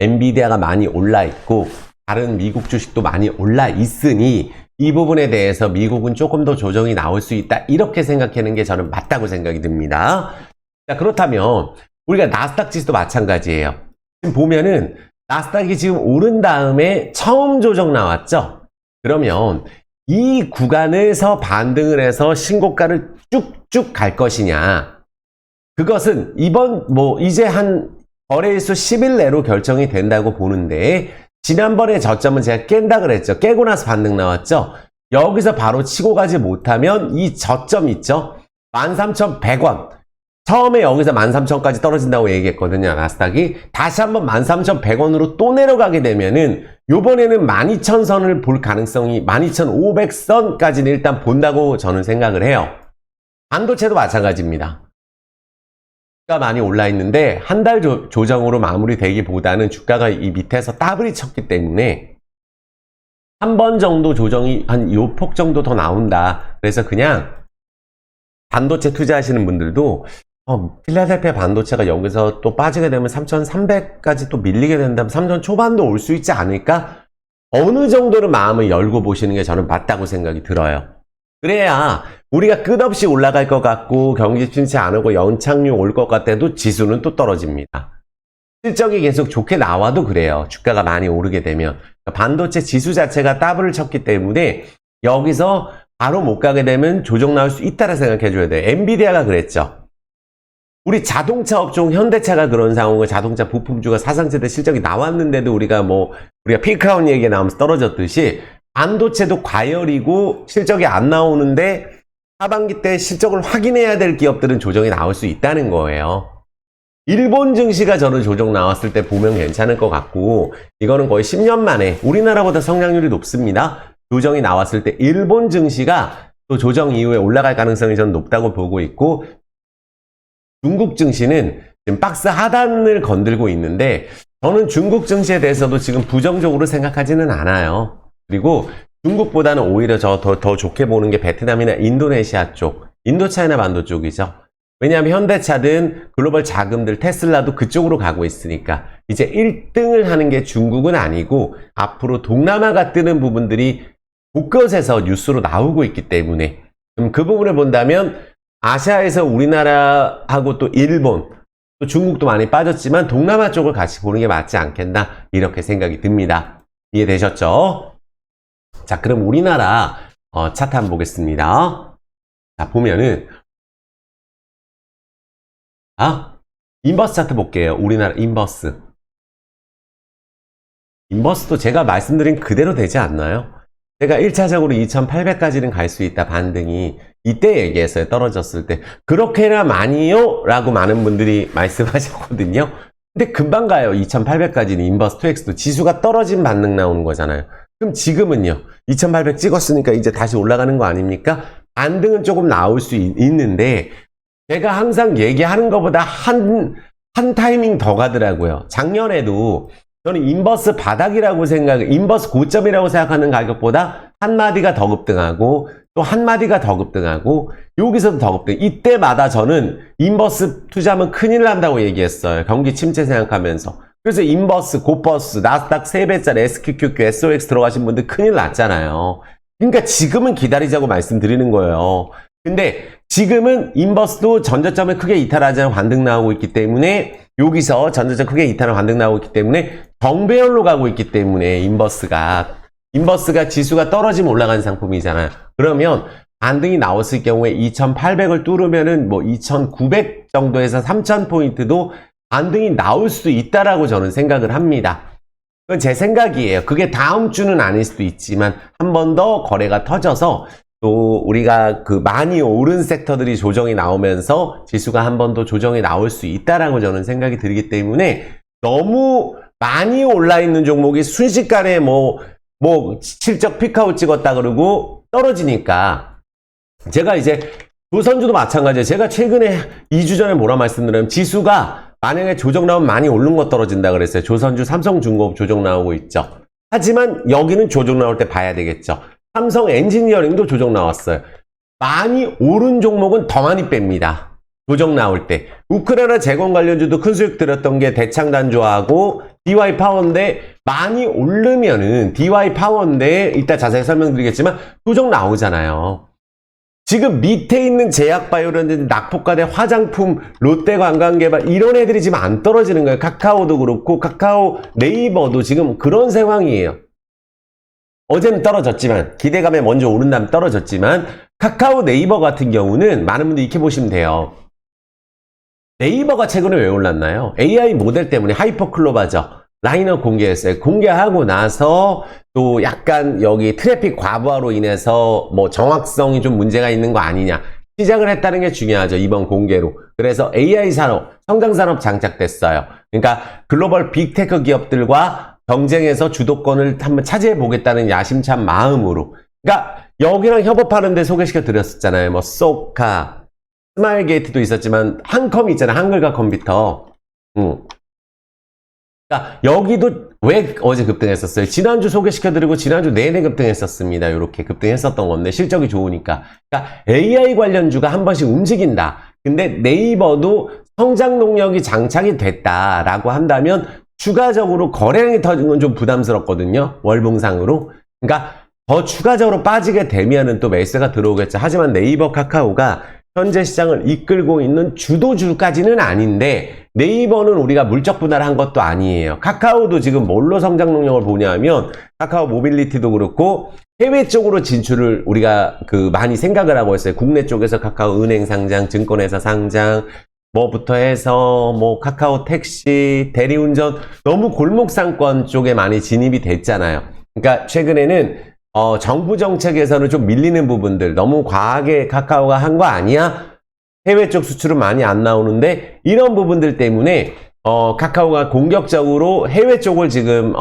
엔비디아가 많이 올라 있고 다른 미국 주식도 많이 올라 있으니 이 부분에 대해서 미국은 조금 더 조정이 나올 수 있다. 이렇게 생각하는 게 저는 맞다고 생각이 듭니다. 자, 그렇다면 우리가 나스닥 지수도 마찬가지예요. 지금 보면은 나스닥이 지금 오른 다음에 처음 조정 나왔죠? 그러면 이 구간에서 반등을 해서 신고가를 쭉쭉 갈 것이냐? 그것은 이제 한 거래일수 10일 내로 결정이 된다고 보는데 지난번에 저점은 제가 깬다 그랬죠. 깨고 나서 반등 나왔죠. 여기서 바로 치고 가지 못하면 이 저점 있죠. 13,100원. 처음에 여기서 13,000원까지 떨어진다고 얘기했거든요. 나스닥이. 다시 한번 13,100원으로 또 내려가게 되면은 요번에는 12,000선을 볼 가능성이 12,500선까지는 일단 본다고 저는 생각을 해요. 반도체도 마찬가지입니다. 주가가 많이 올라 있는데 한 달 조정으로 마무리되기보다는 주가가 이 밑에서 따블이 쳤기 때문에 한 번 정도 조정이 한 요 폭 정도 더 나온다. 그래서 그냥 반도체 투자하시는 분들도 필라델피아 반도체가 여기서 또 빠지게 되면 3,300까지 또 밀리게 된다면 3,000 초반도 올 수 있지 않을까? 어느 정도는 마음을 열고 보시는 게 저는 맞다고 생각이 들어요. 그래야 우리가 끝없이 올라갈 것 같고 경기 침체 안 오고 연착륙 올 것 같아도 지수는 또 떨어집니다. 실적이 계속 좋게 나와도 그래요. 주가가 많이 오르게 되면. 반도체 지수 자체가 더블을 쳤기 때문에 여기서 바로 못 가게 되면 조정 나올 수 있다라 생각해 줘야 돼요. 엔비디아가 그랬죠. 우리 자동차 업종 현대차가 그런 상황이고 자동차 부품주가 사상체대 실적이 나왔는데도 우리가 피크아웃 얘기가 나오면서 떨어졌듯이 반도체도 과열이고 실적이 안 나오는데 하반기 때 실적을 확인해야 될 기업들은 조정이 나올 수 있다는 거예요. 일본 증시가 저는 조정 나왔을 때 보면 괜찮을 것 같고 이거는 거의 10년 만에 우리나라보다 성장률이 높습니다. 조정이 나왔을 때 일본 증시가 또 조정 이후에 올라갈 가능성이 저는 높다고 보고 있고 중국 증시는 지금 박스 하단을 건들고 있는데 저는 중국 증시에 대해서도 지금 부정적으로 생각하지는 않아요. 그리고 중국보다는 오히려 더 좋게 보는 게 베트남이나 인도네시아 쪽, 인도차이나 반도 쪽이죠. 왜냐하면 현대차든 글로벌 자금들 테슬라도 그쪽으로 가고 있으니까 이제 1등을 하는 게 중국은 아니고 앞으로 동남아가 뜨는 부분들이 곳곳에서 뉴스로 나오고 있기 때문에 그 부분을 본다면 아시아에서 우리나라하고 또 일본, 또 중국도 많이 빠졌지만 동남아 쪽을 같이 보는 게 맞지 않겠나 이렇게 생각이 듭니다. 이해되셨죠? 자, 그럼 우리나라 차트 한번 보겠습니다. 자, 보면은 인버스 차트 볼게요. 우리나라 인버스. 인버스도 제가 말씀드린 그대로 되지 않나요? 제가 1차적으로 2,800까지는 갈 수 있다 반등이 이때 얘기했어요. 떨어졌을 때. 그렇게나 많이요? 라고 많은 분들이 말씀하셨거든요. 근데 금방 가요. 2,800까지는 인버스 2X도 지수가 떨어진 반등 나오는 거잖아요. 그럼 지금은요. 2,800 찍었으니까 이제 다시 올라가는 거 아닙니까? 반등은 조금 나올 수 있는데 제가 항상 얘기하는 것보다 한 타이밍 더 가더라고요. 작년에도 저는 인버스 바닥이라고 인버스 고점이라고 생각하는 가격보다 한 마디가 더 급등하고 또 한 마디가 더 급등하고 여기서도 더 급등. 이때마다 저는 인버스 투자하면 큰일 난다고 얘기했어요. 경기 침체 생각하면서. 그래서 인버스, 고버스, 나스닥 3배짜리 SQQQ, SOX 들어가신 분들 큰일 났잖아요. 그러니까 지금은 기다리자고 말씀드리는 거예요. 근데 지금은 인버스도 전저점을 크게 이탈하지 않고 반등 나오고 있기 때문에 여기서 전저점 크게 이탈하고 반등 나오고 있기 때문에 정배열로 가고 있기 때문에 인버스가 지수가 떨어지면 올라가는 상품이잖아요. 그러면 반등이 나왔을 경우에 2,800을 뚫으면은 2,900 정도에서 3,000포인트도 반등이 나올 수 있다라고 저는 생각을 합니다. 그건 제 생각이에요. 그게 다음 주는 아닐 수도 있지만 한 번 더 거래가 터져서 또 우리가 많이 오른 섹터들이 조정이 나오면서 지수가 한 번 더 조정이 나올 수 있다라고 저는 생각이 들기 때문에 너무 많이 올라 있는 종목이 순식간에 실적 피크아웃 찍었다 그러고 떨어지니까 제가 이제 조선주도 마찬가지예요. 제가 최근에 2주 전에 뭐라 말씀드렸냐면 지수가 만약에 조정 나오면 많이 오른 거 떨어진다 그랬어요. 조선주, 삼성중공업 조정 나오고 있죠. 하지만 여기는 조정 나올 때 봐야 되겠죠. 삼성 엔지니어링도 조정 나왔어요. 많이 오른 종목은 더 많이 뺍니다. 조정 나올 때. 우크라이나 재건 관련주도 큰 수익 들었던 게 대창단조하고 DY파워인데 많이 오르면은 DY파워인데 이따 자세히 설명드리겠지만 조정 나오잖아요. 지금 밑에 있는 제약바이오라든지 낙폭과대 화장품, 롯데관광개발 이런 애들이 지금 안 떨어지는 거예요. 카카오도 그렇고 카카오 네이버도 지금 그런 상황이에요. 어제는 떨어졌지만 기대감에 먼저 오른 다음에 떨어졌지만 카카오 네이버 같은 경우는 많은 분들이 이렇게 보시면 돼요. 네이버가 최근에 왜 올랐나요? AI 모델 때문에 하이퍼클로바죠. 라인업 공개했어요. 공개하고 나서 또 약간 여기 트래픽 과부하로 인해서 정확성이 좀 문제가 있는 거 아니냐. 시작을 했다는 게 중요하죠. 이번 공개로. 그래서 AI 산업, 성장 산업 장착됐어요. 그러니까 글로벌 빅테크 기업들과 경쟁해서 주도권을 한번 차지해 보겠다는 야심찬 마음으로. 그러니까 여기랑 협업하는 데 소개시켜 드렸었잖아요. 소카, 스마일게이트도 있었지만 한컴 있잖아요. 한글과 컴퓨터. 그러니까 여기도 왜 어제 급등했었어요? 지난주 소개시켜드리고 지난주 내내 급등했었습니다. 이렇게 급등했었던 건데 실적이 좋으니까. 그러니까 AI 관련주가 한 번씩 움직인다. 근데 네이버도 성장 동력이 장착이 됐다라고 한다면 추가적으로 거래량이 터진 건 좀 부담스럽거든요. 월봉상으로. 그러니까 더 추가적으로 빠지게 되면은 또 매수가 들어오겠죠. 하지만 네이버 카카오가 현재 시장을 이끌고 있는 주도주까지는 아닌데 네이버는 우리가 물적 분할을 한 것도 아니에요. 카카오도 지금 뭘로 성장 동력을 보냐면 카카오 모빌리티도 그렇고 해외 쪽으로 진출을 우리가 많이 생각을 하고 있어요. 국내 쪽에서 카카오 은행 상장, 증권회사 상장, 뭐부터 해서 뭐 카카오 택시, 대리운전 너무 골목 상권 쪽에 많이 진입이 됐잖아요. 그러니까 최근에는 정부 정책에서는 좀 밀리는 부분들 너무 과하게 카카오가 한 거 아니야? 해외 쪽 수출은 많이 안 나오는데 이런 부분들 때문에 카카오가 공격적으로 해외 쪽을 지금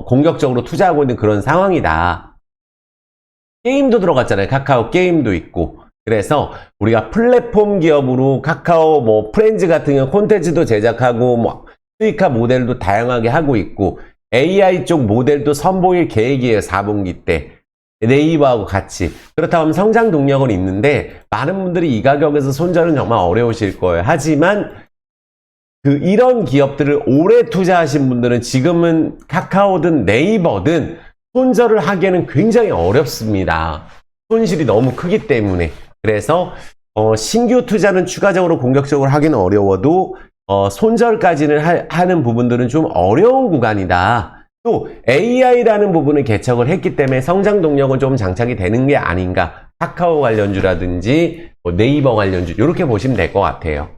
공격적으로 투자하고 있는 그런 상황이다. 게임도 들어갔잖아요. 카카오 게임도 있고. 그래서 우리가 플랫폼 기업으로 카카오 뭐 프렌즈 같은 경우 콘텐츠도 제작하고 뭐 수익화 모델도 다양하게 하고 있고 AI 쪽 모델도 선보일 계획이에요. 4분기 때. 네이버하고 같이. 그렇다고 하면 성장 동력은 있는데 많은 분들이 이 가격에서 손절은 정말 어려우실 거예요. 하지만 이런 기업들을 오래 투자하신 분들은 지금은 카카오든 네이버든 손절을 하기에는 굉장히 어렵습니다. 손실이 너무 크기 때문에. 그래서 신규 투자는 추가적으로 공격적으로 하기는 어려워도 손절까지는 하는 부분들은 좀 어려운 구간이다. 또 AI라는 부분을 개척을 했기 때문에 성장 동력은 좀 장착이 되는 게 아닌가. 카카오 관련주라든지 네이버 관련주 이렇게 보시면 될 것 같아요.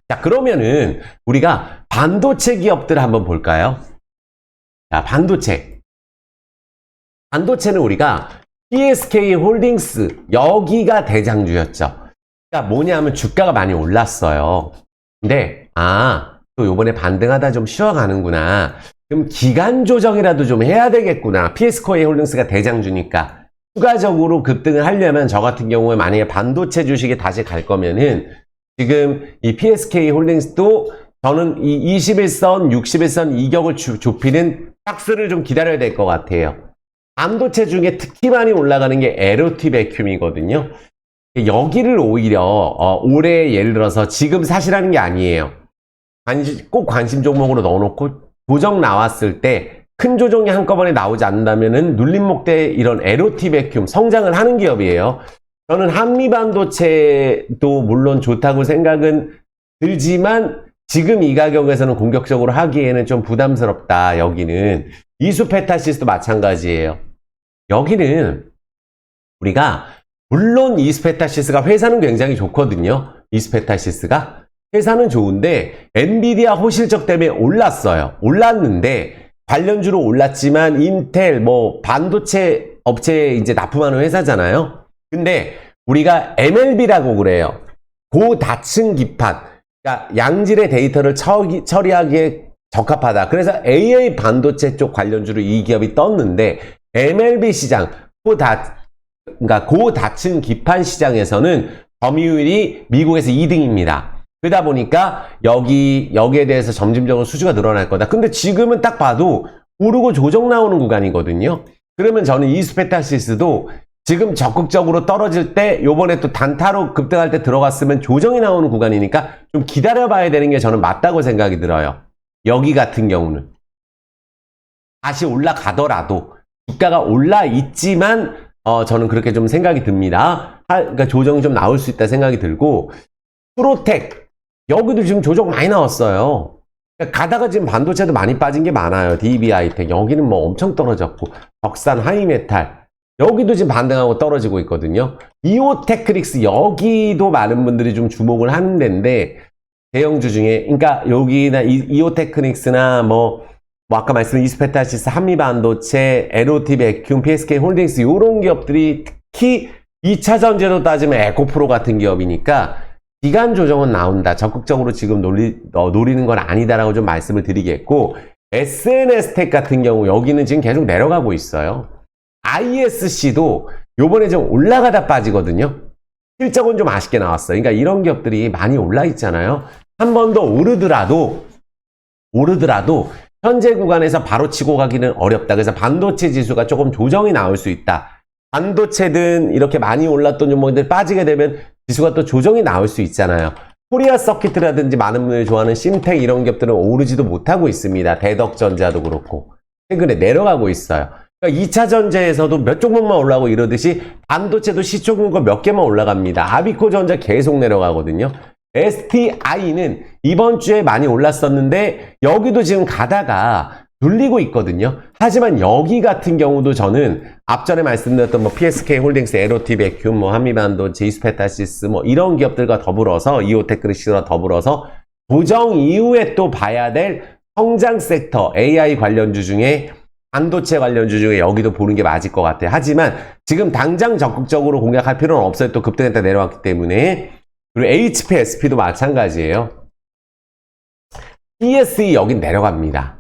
자, 그러면은 우리가 반도체 기업들 한번 볼까요? 자, 반도체는 우리가 PSK 홀딩스 여기가 대장주였죠. 그러니까 뭐냐면 주가가 많이 올랐어요. 근데 또 요번에 반등하다 좀 쉬어가는구나. 그럼 기간 조정이라도 좀 해야 되겠구나. PSK 홀딩스가 대장주니까 추가적으로 급등을 하려면 저 같은 경우에 만약에 반도체 주식에 다시 갈 거면은 지금 이 PSK 홀딩스도 저는 이 21선, 61선 이격을 좁히는 박스를 좀 기다려야 될 것 같아요. 반도체 중에 특히 많이 올라가는 게 LOT 베큐um이거든요. 여기를 오히려 올해 예를 들어서 지금 사시라는 게 아니에요. 꼭 관심 종목으로 넣어놓고 조정 나왔을 때 큰 조정이 한꺼번에 나오지 않는다면은 눌림목대 이런 LOT 베큐um 성장을 하는 기업이에요. 저는 한미반도체도 물론 좋다고 생각은 들지만 지금 이 가격에서는 공격적으로 하기에는 좀 부담스럽다. 여기는 이수페타시스도 마찬가지예요. 여기는 우리가 물론 이수페타시스가 회사는 굉장히 좋거든요. 이수페타시스가 회사는 좋은데 엔비디아 호실적 때문에 올랐는데 관련주로 올랐지만 인텔 뭐 반도체 업체에 이제 납품하는 회사잖아요. 근데 우리가 MLB라고 그래요. 고다층 기판. 그러니까 양질의 데이터를 처리하기에 적합하다. 그래서 AA 반도체 쪽 관련주로 이 기업이 떴는데 MLB 시장 그러니까 고다층 기판 시장에서는 점유율이 미국에서 2등입니다. 그러다 보니까 여기에 대해서 점진적으로 수주가 늘어날 거다. 근데 지금은 딱 봐도 오르고 조정 나오는 구간이거든요. 그러면 저는 이수페타시스도 지금 적극적으로 떨어질 때 요번에 또 단타로 급등할 때 들어갔으면 조정이 나오는 구간이니까 좀 기다려봐야 되는 게 저는 맞다고 생각이 들어요. 여기 같은 경우는 다시 올라가더라도 주가가 올라 있지만 저는 그렇게 좀 생각이 듭니다. 그러니까 조정이 좀 나올 수 있다 생각이 들고 프로텍 여기도 지금 조정 많이 나왔어요. 그러니까 가다가 지금 반도체도 많이 빠진 게 많아요. DB하이텍 여기는 뭐 엄청 떨어졌고 덕산 하이메탈 여기도 지금 반등하고 떨어지고 있거든요. 이오테크닉스 여기도 많은 분들이 좀 주목을 하는 데인데 대형주 중에 그러니까 여기나 이오테크닉스나 뭐 아까 말씀드린 이스페타시스, 한미반도체, LOT 베큐um, PSK 홀딩스 이런 기업들이 특히 2차 전지로 따지면 에코프로 같은 기업이니까 기간 조정은 나온다. 적극적으로 지금 노리는 건 아니다라고 좀 말씀을 드리겠고 SNS텍 같은 경우 여기는 지금 계속 내려가고 있어요. ISC도 요번에 좀 올라가다 빠지거든요. 실적은 좀 아쉽게 나왔어요. 그러니까 이런 기업들이 많이 올라 있잖아요. 한 번 더 오르더라도 현재 구간에서 바로 치고 가기는 어렵다. 그래서 반도체 지수가 조금 조정이 나올 수 있다. 반도체든 이렇게 많이 올랐던 종목들 빠지게 되면 지수가 또 조정이 나올 수 있잖아요. 코리아 서킷이라든지 많은 분들이 좋아하는 심텍 이런 기업들은 오르지도 못하고 있습니다. 대덕전자도 그렇고 최근에 내려가고 있어요. 그러니까 2차 전지에서도 몇 종목만 올라가고 이러듯이 반도체도 시총과 몇 개만 올라갑니다. 아비코전자 계속 내려가거든요. STI는 이번 주에 많이 올랐었는데 여기도 지금 가다가 눌리고 있거든요. 하지만 여기 같은 경우도 저는 앞전에 말씀드렸던 뭐 PSK 홀딩스, 에로티 베큐, 뭐 한미반도, 제이스페타시스 뭐 이런 기업들과 더불어서 이오테크리시와 더불어서 조정 이후에 또 봐야 될 성장 섹터 AI 관련주 중에 반도체 관련주 중에 여기도 보는 게 맞을 것 같아요. 하지만 지금 당장 적극적으로 공략할 필요는 없어요. 또 급등했다 내려왔기 때문에. 그리고 HP, SP도 마찬가지예요. ESE 여긴 내려갑니다.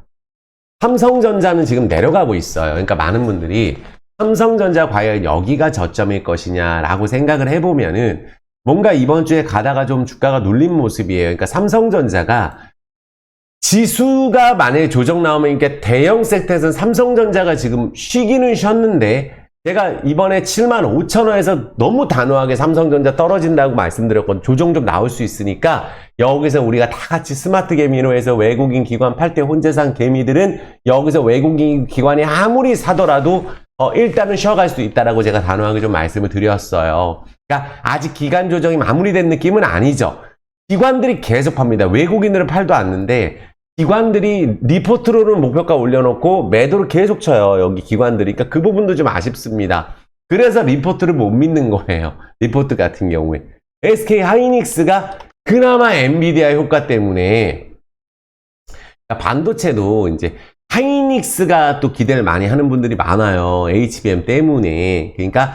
삼성전자는 지금 내려가고 있어요. 그러니까 많은 분들이 삼성전자 과연 여기가 저점일 것이냐라고 생각을 해보면은 뭔가 이번 주에 가다가 좀 주가가 눌린 모습이에요. 그러니까 삼성전자가 지수가 만약에 조정 나오면 이게 대형 섹터에서는 삼성전자가 지금 쉬기는 쉬었는데 제가 이번에 75,000원에서 너무 단호하게 삼성전자 떨어진다고 말씀드렸거든요. 조정 좀 나올 수 있으니까 여기서 우리가 다 같이 스마트 개미로 해서 외국인 기관 8대 혼재상 개미들은 여기서 외국인 기관이 아무리 사더라도 일단은 쉬어갈 수 있다라고 제가 단호하게 좀 말씀을 드렸어요. 그러니까 아직 기간 조정이 마무리된 느낌은 아니죠. 기관들이 계속 팝니다. 외국인들은 팔도 않는데 기관들이 리포트로는 목표가 올려놓고 매도를 계속 쳐요. 여기 기관들이. 그러니까 그 부분도 좀 아쉽습니다. 그래서 리포트를 못 믿는 거예요. 리포트 같은 경우에. SK 하이닉스가 그나마 엔비디아 효과 때문에 반도체도 이제 하이닉스가 또 기대를 많이 하는 분들이 많아요. HBM 때문에. 그러니까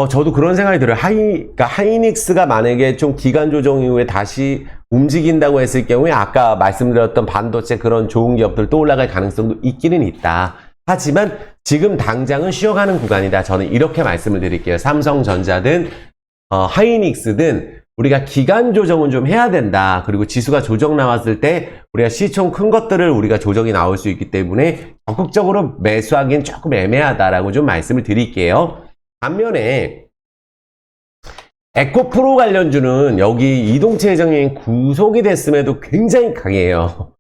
저도 그런 생각이 들어요. 그러니까 하이닉스가 만약에 좀 기간 조정 이후에 다시 움직인다고 했을 경우에 아까 말씀드렸던 반도체 그런 좋은 기업들 또 올라갈 가능성도 있기는 있다. 하지만 지금 당장은 쉬어가는 구간이다. 저는 이렇게 말씀을 드릴게요. 삼성전자든 하이닉스든 우리가 기간 조정은 좀 해야 된다. 그리고 지수가 조정 나왔을 때 우리가 시총 큰 것들을 우리가 조정이 나올 수 있기 때문에 적극적으로 매수하기는 조금 애매하다라고 좀 말씀을 드릴게요. 반면에 에코프로 관련주는 여기 이동체 회장이 구속이 됐음에도 굉장히 강해요.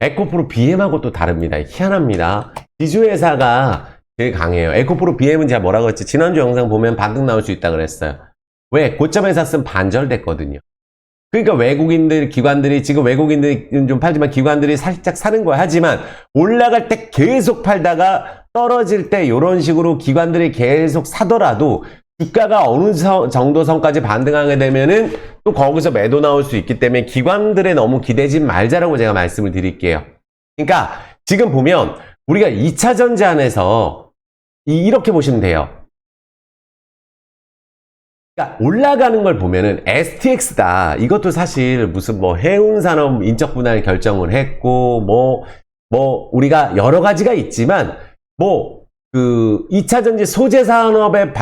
에코프로 BM하고 또 다릅니다. 희한합니다. 지주회사가 되게 강해요. 에코프로 BM은 제가 뭐라고 했지? 지난주 영상 보면 반등 나올 수 있다 그랬어요. 왜? 고점에 샀으면 반절됐거든요. 그러니까 외국인들, 기관들이, 지금 외국인들은 좀 팔지만 기관들이 살짝 사는 거야. 하지만 올라갈 때 계속 팔다가 떨어질 때 이런 식으로 기관들이 계속 사더라도 주가가 어느 정도 선까지 반등하게 되면은 또 거기서 매도 나올 수 있기 때문에 기관들에 너무 기대지 말자라고 제가 말씀을 드릴게요. 그러니까 지금 보면 우리가 2차 전지 안에서 이렇게 보시면 돼요. 그러니까 올라가는 걸 보면은 STX다. 이것도 사실 무슨 뭐 해운산업 인적 분할 결정을 했고 뭐 우리가 여러 가지가 있지만 뭐 그 2차 전지 소재 산업에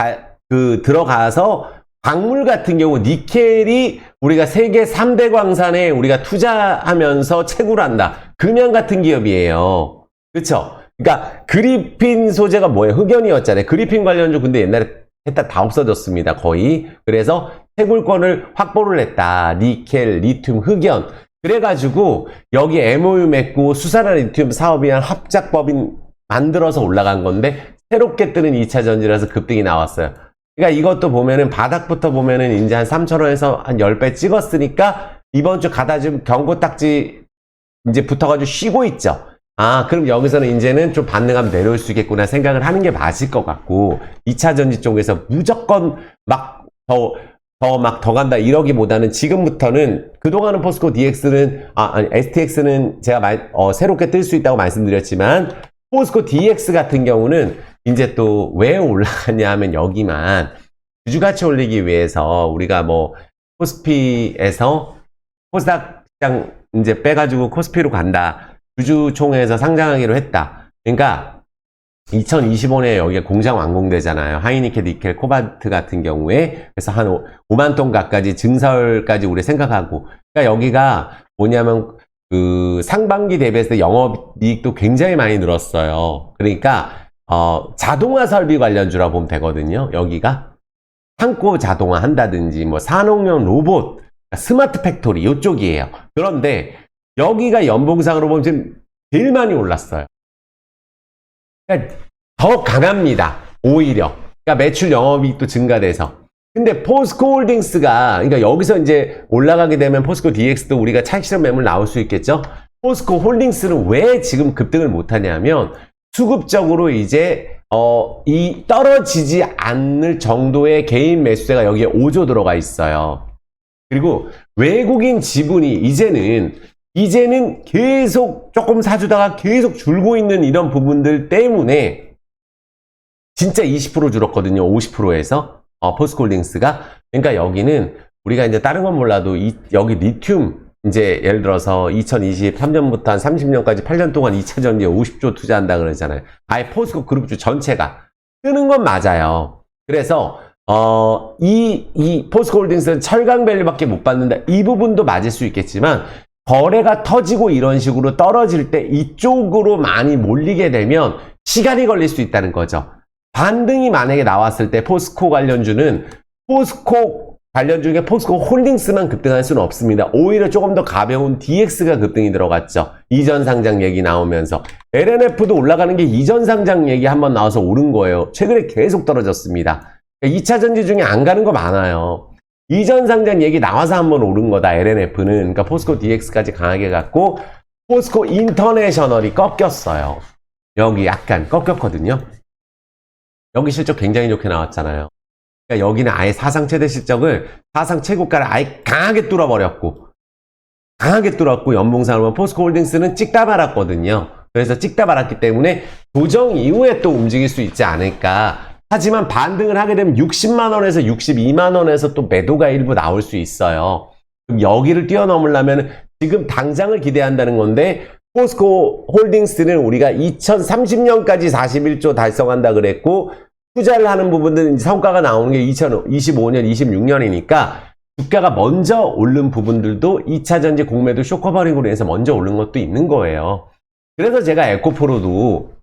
들어가서 광물 같은 경우 니켈이 우리가 세계 3대 광산에 우리가 투자하면서 채굴 한다. 금양 같은 기업이에요. 그렇죠? 그러니까 그리핀 소재가 뭐예요? 흑연이었잖아요. 그리핀 관련주 근데 옛날에 했다 다 없어졌습니다. 거의. 그래서 채굴권을 확보를 했다. 니켈, 리튬, 흑연. 그래가지고 여기 MOU 맺고 수산화 리튬 사업이란 합작법인 만들어서 올라간 건데 새롭게 뜨는 2차 전지라서 급등이 나왔어요. 그러니까 이것도 보면은 바닥부터 보면은 이제 한 3,000원에서 한 10배 찍었으니까 이번 주 가다 지금 경고 딱지 이제 붙어가지고 쉬고 있죠. 아, 그럼 여기서는 이제는 좀 반등하면 내려올 수 있겠구나 생각을 하는 게 맞을 것 같고 2차 전지 쪽에서 무조건 막 더 간다 이러기보다는 지금부터는 그동안은 포스코 DX는 STX는 제가 새롭게 뜰 수 있다고 말씀드렸지만 포스코 DX 같은 경우는 이제 또 왜 올라갔냐 하면 여기만 주주가치 올리기 위해서 우리가 뭐 코스피에서 코스닥 시장 이제 빼가지고 코스피로 간다. 주주총회에서 상장하기로 했다. 그러니까 2025년에 여기가 공장 완공되잖아요. 하이니켈, 니켈, 코발트 같은 경우에. 그래서 한 5만 톤 가까지 증설까지 우리 생각하고. 그러니까 여기가 뭐냐면 그 상반기 대비해서 영업이익도 굉장히 많이 늘었어요. 그러니까 자동화 설비 관련주라 보면 되거든요. 여기가 창고 자동화 한다든지 뭐 산업용 로봇, 스마트 팩토리 이쪽이에요. 그런데 여기가 연봉상으로 보면 지금 제일 많이 올랐어요. 그러니까 더 강합니다. 오히려. 그러니까 매출 영업이익도 증가돼서. 근데 포스코 홀딩스가, 그러니까 여기서 이제 올라가게 되면 포스코 DX도 우리가 차익 실현 매물 나올 수 있겠죠? 포스코 홀딩스는 왜 지금 급등을 못하냐면, 수급적으로 이제, 이 떨어지지 않을 정도의 개인 매수세가 여기에 5조 들어가 있어요. 그리고 외국인 지분이 이제는 계속 조금 사주다가 계속 줄고 있는 이런 부분들 때문에 진짜 20% 줄었거든요. 50%에서. 포스코홀딩스가. 그러니까 여기는 우리가 이제 다른 건 몰라도 여기 리튬 이제 예를 들어서 2023년부터 한 30년까지 8년 동안 2차 전지에 50조 투자한다 그러잖아요. 아예 포스코 그룹주 전체가 뜨는 건 맞아요. 그래서 이 포스코홀딩스는 철강 밸류밖에 못 받는다. 이 부분도 맞을 수 있겠지만 거래가 터지고 이런 식으로 떨어질 때 이쪽으로 많이 몰리게 되면 시간이 걸릴 수 있다는 거죠. 반등이 만약에 나왔을 때 포스코 관련주는 포스코 관련 중에 포스코 홀딩스만 급등할 수는 없습니다. 오히려 조금 더 가벼운 DX가 급등이 들어갔죠. 이전 상장 얘기 나오면서. LNF도 올라가는 게 이전 상장 얘기 한번 나와서 오른 거예요. 최근에 계속 떨어졌습니다. 2차 전지 중에 안 가는 거 많아요. 이전 상장 얘기 나와서 한번 오른 거다, LNF는. 그러니까 포스코 DX까지 강하게 갔고, 포스코 인터내셔널이 꺾였어요. 여기 약간 꺾였거든요. 여기 실적 굉장히 좋게 나왔잖아요. 그러니까 여기는 아예 사상 최대 실적을, 사상 최고가를 아예 강하게 뚫어버렸고, 연봉상으로 보면 포스코 홀딩스는 찍다 말았거든요. 그래서 찍다 말았기 때문에 조정 이후에 또 움직일 수 있지 않을까. 하지만 반등을 하게 되면 60만원에서 62만원에서 또 매도가 일부 나올 수 있어요. 그럼 여기를 뛰어넘으려면 지금 당장을 기대한다는 건데, 포스코 홀딩스는 우리가 2030년까지 41조 달성한다 그랬고, 투자를 하는 부분들은 성과가 나오는 게 2025년, 26년이니까 주가가 먼저 오른 부분들도 2차 전지 공매도 쇼커버링으로 해서 먼저 오른 것도 있는 거예요. 그래서 제가 에코프로도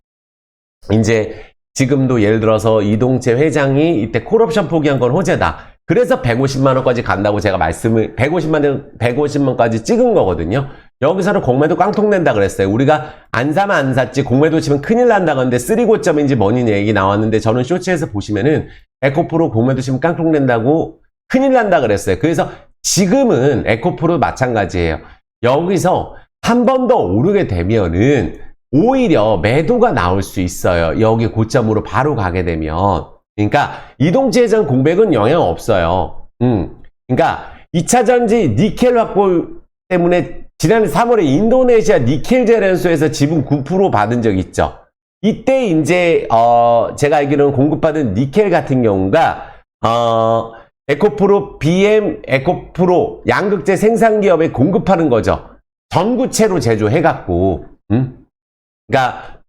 이제 지금도 예를 들어서 이동채 회장이 이때 콜옵션 포기한 건 호재다. 그래서 150만원까지 간다고 제가 150만까지 찍은 거거든요. 여기서는 공매도 깡통 낸다 그랬어요. 우리가 안 사면 안 샀지 공매도 치면 큰일 난다 그런데 쓰리고점인지 뭐니 얘기 나왔는데 저는 쇼츠에서 보시면은 에코프로 공매도 치면 깡통 낸다고 큰일 난다 그랬어요. 그래서 지금은 에코프로 마찬가지예요. 여기서 한 번 더 오르게 되면은 오히려 매도가 나올 수 있어요. 여기 고점으로 바로 가게 되면. 그러니까 이동채 회장 공백은 영향 없어요. 그러니까 2차 전지 니켈 확보 때문에 지난해 3월에 인도네시아 니켈 재련소에서 지분 9% 받은 적 있죠. 이때 이제 제가 알기로는 공급받은 니켈 같은 경우가 에코프로 BM 에코프로 양극재 생산 기업에 공급하는 거죠. 전구체로 제조해갖고. 그러니까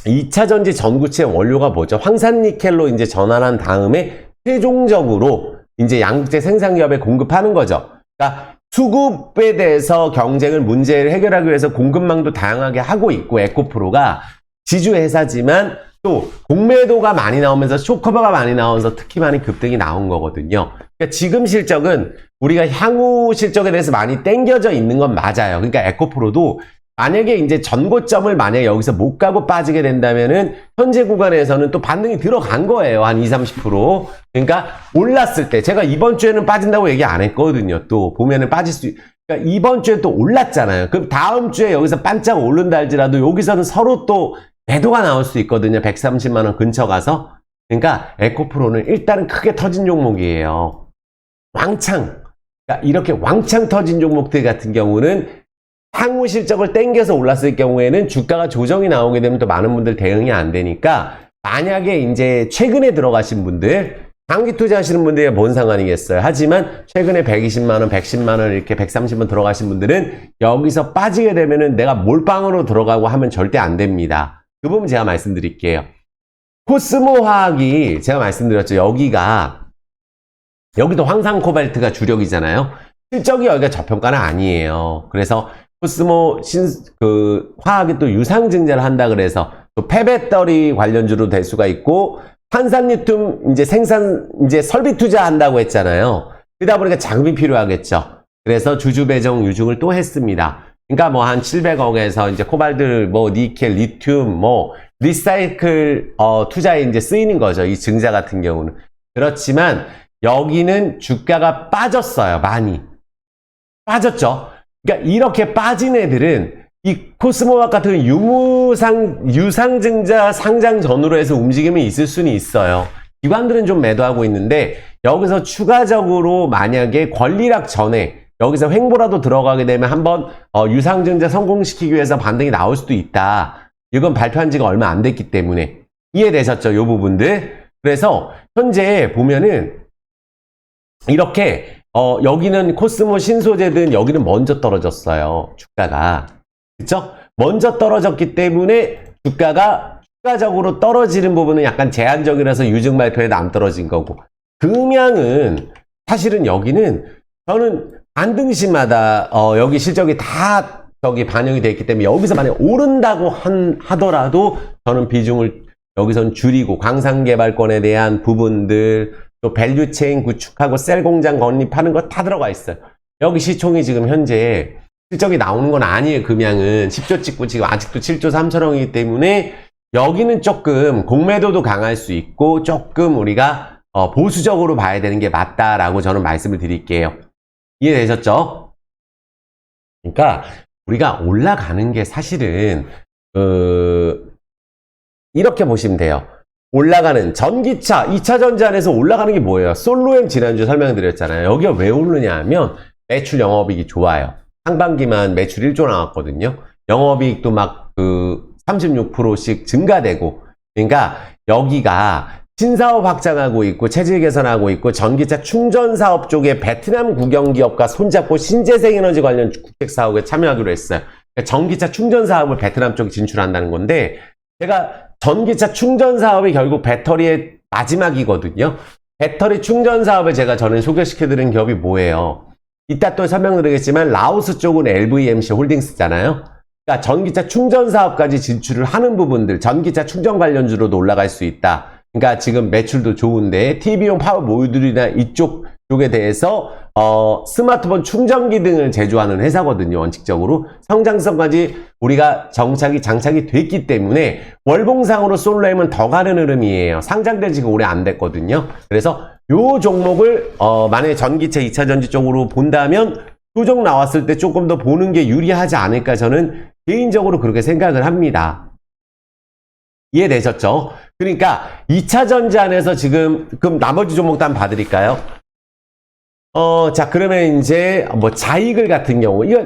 2차 전지 전구체 원료가 뭐죠? 황산니켈로 이제 전환한 다음에 최종적으로 이제 양극재 생산 기업에 공급하는 거죠. 그러니까 수급에 대해서 문제를 해결하기 위해서 공급망도 다양하게 하고 있고, 에코프로가 지주회사지만 또 공매도가 많이 나오면서 쇼커버가 많이 나오면서 특히 많이 급등이 나온 거거든요. 그러니까 지금 실적은 우리가 향후 실적에 대해서 많이 땡겨져 있는 건 맞아요. 그러니까 에코프로도 만약에 이제 전고점을 만약에 여기서 못 가고 빠지게 된다면은 현재 구간에서는 또 반등이 들어간 거예요. 한 20-30%. 그러니까 올랐을 때 제가 이번 주에는 빠진다고 얘기 안 했거든요. 또 보면은 그러니까 이번 주에 또 올랐잖아요. 그럼 다음 주에 여기서 반짝 오른다 할지라도 여기서는 서로 또 매도가 나올 수 있거든요. 130만 원 근처 가서. 그러니까 에코프로는 일단은 크게 터진 종목이에요. 왕창. 그러니까 이렇게 왕창 터진 종목들 같은 경우는 향후 실적을 땡겨서 올랐을 경우에는 주가가 조정이 나오게 되면 또 많은 분들 대응이 안 되니까, 만약에 이제 최근에 들어가신 분들, 장기 투자하시는 분들이 뭔 상관이겠어요. 하지만 최근에 120만원, 110만원 이렇게 130만 들어가신 분들은 여기서 빠지게 되면은 내가 몰빵으로 들어가고 하면 절대 안 됩니다. 그 부분 제가 말씀드릴게요. 코스모 화학이 제가 말씀드렸죠. 여기도 황산 코발트가 주력이잖아요. 실적이 여기가 저평가는 아니에요. 그래서 코스모 화학이 또 유상증자를 한다 그래서 또 폐배터리 관련주로 될 수가 있고, 한산리튬 이제 생산, 이제 설비 투자한다고 했잖아요. 그러다 보니까 자금이 필요하겠죠. 그래서 주주 배정 유증을 또 했습니다. 그러니까 뭐 한 700억에서 이제 코발트, 뭐 니켈, 리튬, 뭐 리사이클 투자에 이제 쓰이는 거죠. 이 증자 같은 경우는. 그렇지만 여기는 주가가 빠졌어요. 많이. 빠졌죠. 그러니까 이렇게 빠진 애들은 이 코스모박 같은 유상증자 상장 전후로 해서 움직임이 있을 수는 있어요. 기관들은 좀 매도하고 있는데 여기서 추가적으로 만약에 권리락 전에 여기서 횡보라도 들어가게 되면 한번 유상증자 성공시키기 위해서 반등이 나올 수도 있다. 이건 발표한 지가 얼마 안 됐기 때문에 이해되셨죠? 이 부분들. 그래서 현재 보면은 이렇게 여기는 코스모 신소재든 여기는 먼저 떨어졌어요. 주가가. 그쵸? 먼저 떨어졌기 때문에 주가가 추가적으로 떨어지는 부분은 약간 제한적이라서 유증 발표에도 안 떨어진 거고, 금양은 사실은 여기는 저는 반등시마다 여기 실적이 다 저기 반영이 되어 있기 때문에 여기서 만약 오른다고 하더라도 저는 비중을 여기선 줄이고 광산개발권에 대한 부분들, 또 밸류체인 구축하고 셀 공장 건립하는 거 다 들어가 있어요. 여기 시총이 지금 현재 실적이 나오는 건 아니에요. 금양은 10조 찍고 지금 아직도 7조 3천억이기 때문에 여기는 조금 공매도도 강할 수 있고 조금 우리가 보수적으로 봐야 되는 게 맞다라고 저는 말씀을 드릴게요. 이해되셨죠? 그러니까 우리가 올라가는 게 사실은 이렇게 보시면 돼요. 올라가는 전기차, 2차 전지안에서 올라가는 게 뭐예요? 솔로엠 지난주 설명드렸잖아요. 여기가 왜 오르냐 하면 매출 영업이익이 좋아요. 상반기만 매출 1조 나왔거든요. 영업이익도 막 36%씩 증가되고, 그러니까 여기가 신사업 확장하고 있고 체질 개선하고 있고 전기차 충전 사업 쪽에 베트남 국영기업과 손잡고 신재생에너지 관련 국책 사업에 참여하기로 했어요. 그러니까 전기차 충전 사업을 베트남 쪽에 진출한다는 건데, 제가 전기차 충전 사업이 결국 배터리의 마지막이거든요. 배터리 충전 사업을 제가 전에 소개시켜드린 기업이 뭐예요? 이따 또 설명드리겠지만 라오스 쪽은 LVMC 홀딩스잖아요. 그러니까 전기차 충전 사업까지 진출을 하는 부분들, 전기차 충전 관련주로도 올라갈 수 있다. 그러니까 지금 매출도 좋은데 TV용 파워 모듈이나 이쪽 쪽에 대해서 스마트폰 충전기 등을 제조하는 회사거든요. 원칙적으로 성장성까지 우리가 장착이 됐기 때문에 월봉상으로 솔로엠은 더 가는 흐름이에요. 상장된 지가 오래 안 됐거든요. 그래서 요 종목을 만약에 전기차 2차 전지 쪽으로 본다면 수종 나왔을 때 조금 더 보는 게 유리하지 않을까, 저는 개인적으로 그렇게 생각을 합니다. 이해되셨죠? 그러니까 2차 전지 안에서 지금 그럼 나머지 종목도 한번 봐드릴까요? 자, 그러면 이제 뭐 자이글 같은 경우 이거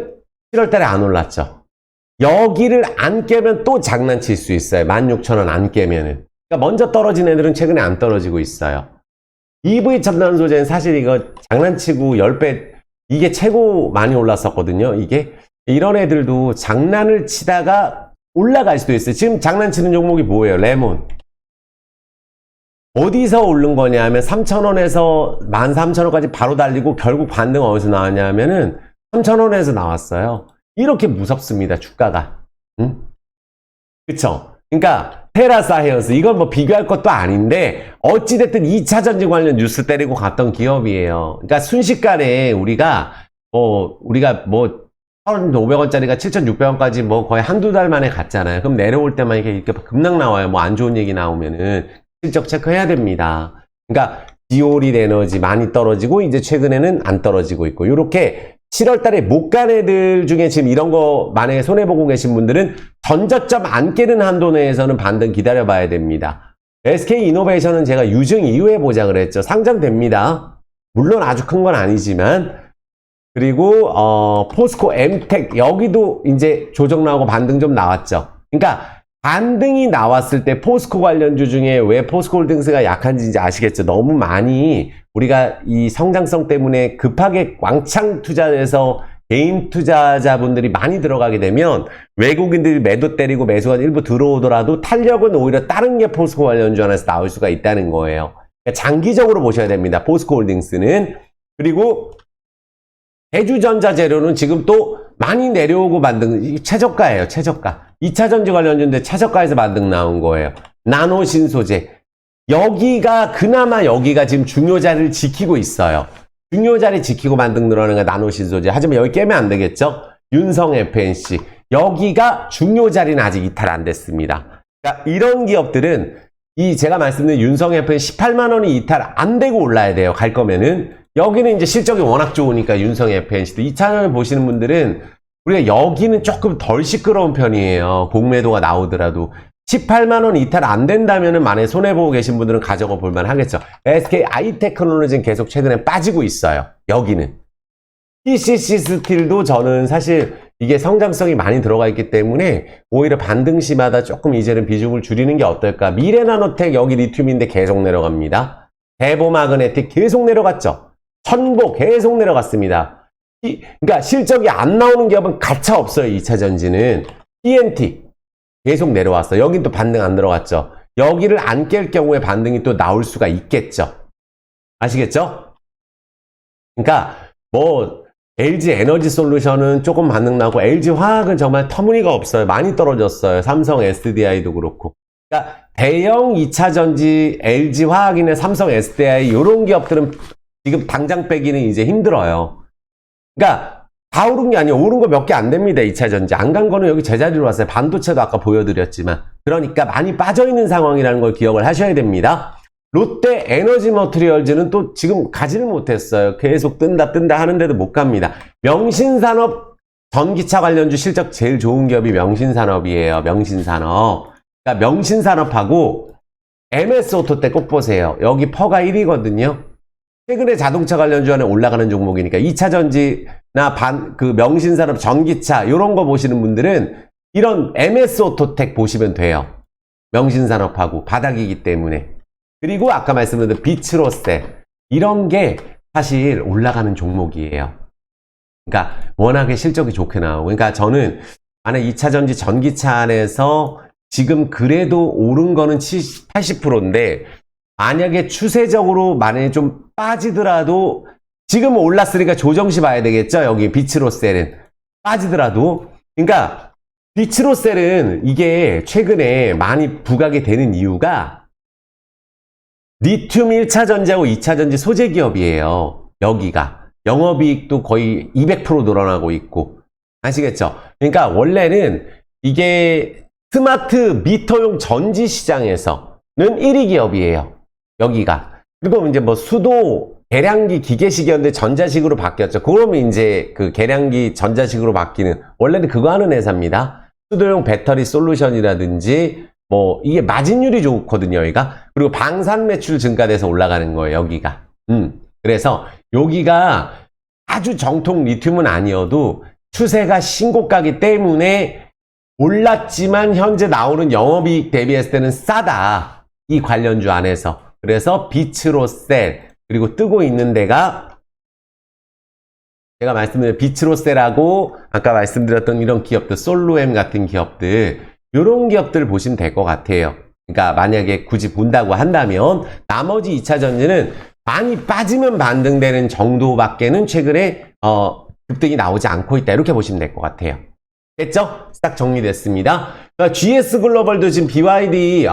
7월 달에 안 올랐죠. 여기를 안 깨면 또 장난칠 수 있어요. 16,000원 안 깨면은. 그러니까 먼저 떨어진 애들은 최근에 안 떨어지고 있어요. EV 첨단 소재는 사실 이거 장난치고 10배, 이게 최고 많이 올랐었거든요. 이게 이런 애들도 장난을 치다가 올라갈 수도 있어요. 지금 장난치는 종목이 뭐예요? 레몬. 어디서 오른 거냐 하면 3,000원에서 13,000원까지 바로 달리고 결국 반등 어디서 나왔냐 하면은 3,000원에서 나왔어요. 이렇게 무섭습니다. 주가가. 응? 그쵸? 그러니까 테라사이언스 이건 뭐 비교할 것도 아닌데 어찌됐든 2차 전지 관련 뉴스 때리고 갔던 기업이에요. 그러니까 순식간에 우리가 1,500원짜리가 7,600원까지 뭐 거의 한두 달 만에 갔잖아요. 그럼 내려올 때만 이렇게 급락 나와요. 뭐 안 좋은 얘기 나오면은 실적 체크해야 됩니다. 그러니까 디오릴 에너지 많이 떨어지고 이제 최근에는 안 떨어지고 있고, 이렇게 7월 달에 못 간 애들 중에 지금 이런 거 만약에 손해보고 계신 분들은 전저점 안 깨는 한도 내에서는 반등 기다려봐야 됩니다. SK이노베이션은 제가 유증 이후에 보장을 했죠. 상장됩니다. 물론 아주 큰 건 아니지만. 그리고 포스코 엠텍 여기도 이제 조정 나오고 반등 좀 나왔죠. 그러니까 반등이 나왔을 때 포스코 관련주 중에 왜 포스코홀딩스가 약한지 이제 아시겠죠? 너무 많이 우리가 이 성장성 때문에 급하게 왕창 투자해서 개인 투자자분들이 많이 들어가게 되면 외국인들이 매도 때리고 매수가 일부 들어오더라도 탄력은 오히려 다른 게 포스코 관련주 안에서 나올 수가 있다는 거예요. 그러니까 장기적으로 보셔야 됩니다. 포스코홀딩스는. 그리고 대주전자재료는 지금 또 많이 내려오고 반등, 최저가예요. 최저가. 2차 전지 관련주인데 최저가에서 반등 나온 거예요. 나노 신소재. 여기가 그나마 여기가 지금 중요 자리를 지키고 있어요. 중요 자리 지키고 만등 늘어나는 게 나노신소재. 하지만 여기 깨면 안 되겠죠? 윤성 FNC. 여기가 중요 자리는 아직 이탈 안 됐습니다. 그러니까 이런 기업들은 이 제가 말씀드린 윤성 FNC 18만 원이 이탈 안 되고 올라야 돼요. 갈 거면은. 여기는 이제 실적이 워낙 좋으니까 윤성 FNC도 이 차량을 보시는 분들은 우리가 여기는 조금 덜 시끄러운 편이에요. 공매도가 나오더라도. 18만 원 이탈 안 된다면은 만약에 손해보고 계신 분들은 가져가 볼만 하겠죠. SK 아이테크놀로지는 계속 최근에 빠지고 있어요. 여기는. PCC 스틸도 저는 사실 이게 성장성이 많이 들어가 있기 때문에 오히려 반등시마다 조금 이제는 비중을 줄이는 게 어떨까. 미래나노텍 여기 리튬인데 계속 내려갑니다. 대보마그네틱 계속 내려갔죠. 천보 계속 내려갔습니다. 그러니까 실적이 안 나오는 기업은 가차 없어요. 2차전지는. TNT 계속 내려왔어. 여긴 또 반등 안 들어갔죠. 여기를 안 깰 경우에 반등이 또 나올 수가 있겠죠. 아시겠죠? 그러니까 뭐 LG 에너지 솔루션은 조금 반등 나고 LG 화학은 정말 터무니가 없어요. 많이 떨어졌어요. 삼성 SDI도 그렇고. 그러니까 대형 2차전지 LG 화학이나 삼성 SDI 이런 기업들은 지금 당장 빼기는 이제 힘들어요. 그러니까 다 오른 게 아니에요. 오른 거 몇 개 안 됩니다. 2차전지. 안 간 거는 여기 제자리로 왔어요. 반도체도 아까 보여드렸지만. 그러니까 많이 빠져있는 상황이라는 걸 기억을 하셔야 됩니다. 롯데 에너지 머티리얼즈는 또 지금 가지를 못했어요. 계속 뜬다 하는데도 못 갑니다. 명신산업 전기차 관련주 실적 제일 좋은 기업이 명신산업이에요. 명신산업. 그러니까 명신산업하고 MS오토텍 꼭 보세요. 여기 퍼가 1위거든요. 최근에 자동차 관련주 안에 올라가는 종목이니까 2차전지나 명신산업 전기차 이런 거 보시는 분들은 이런 MS오토텍 보시면 돼요. 명신산업하고 바닥이기 때문에. 그리고 아까 말씀드린 비츠로셀 이런 게 사실 올라가는 종목이에요. 그러니까 워낙에 실적이 좋게 나오고 그러니까 저는 만약 2차전지 전기차 안에서 지금 그래도 오른 거는 80%인데 만약에 추세적으로 만약에 좀 빠지더라도 지금 올랐으니까 조정시 봐야 되겠죠. 여기 비츠로셀은 빠지더라도 그러니까 비츠로셀은 이게 최근에 많이 부각이 되는 이유가 리튬 1차전지하고 2차전지 소재 기업이에요. 여기가 영업이익도 거의 200% 늘어나고 있고 아시겠죠? 그러니까 원래는 이게 스마트 미터용 전지 시장에서는 1위 기업이에요. 여기가. 그리고 이제 뭐 수도 계량기 기계식이었는데 전자식으로 바뀌었죠. 그러면 이제 그 계량기 전자식으로 바뀌는 원래는 그거 하는 회사입니다. 수도용 배터리 솔루션이라든지 뭐 이게 마진율이 좋거든요. 여기가. 그리고 방산 매출 증가돼서 올라가는 거예요. 여기가. 그래서 여기가 아주 정통 리튬은 아니어도 추세가 신고가기 때문에 올랐지만 현재 나오는 영업이익 대비했을 때는 싸다. 이 관련주 안에서. 그래서 비츠로셀 그리고 뜨고 있는 데가 제가 말씀드린 비츠로셀하고 아까 말씀드렸던 이런 기업들 솔루엠 같은 기업들 이런 기업들 보시면 될 것 같아요. 그러니까 만약에 굳이 본다고 한다면 나머지 2차전지는 많이 빠지면 반등되는 정도밖에는 최근에 급등이 나오지 않고 있다. 이렇게 보시면 될 것 같아요. 됐죠? 딱 정리됐습니다. 그러니까 GS 글로벌도 지금 BYD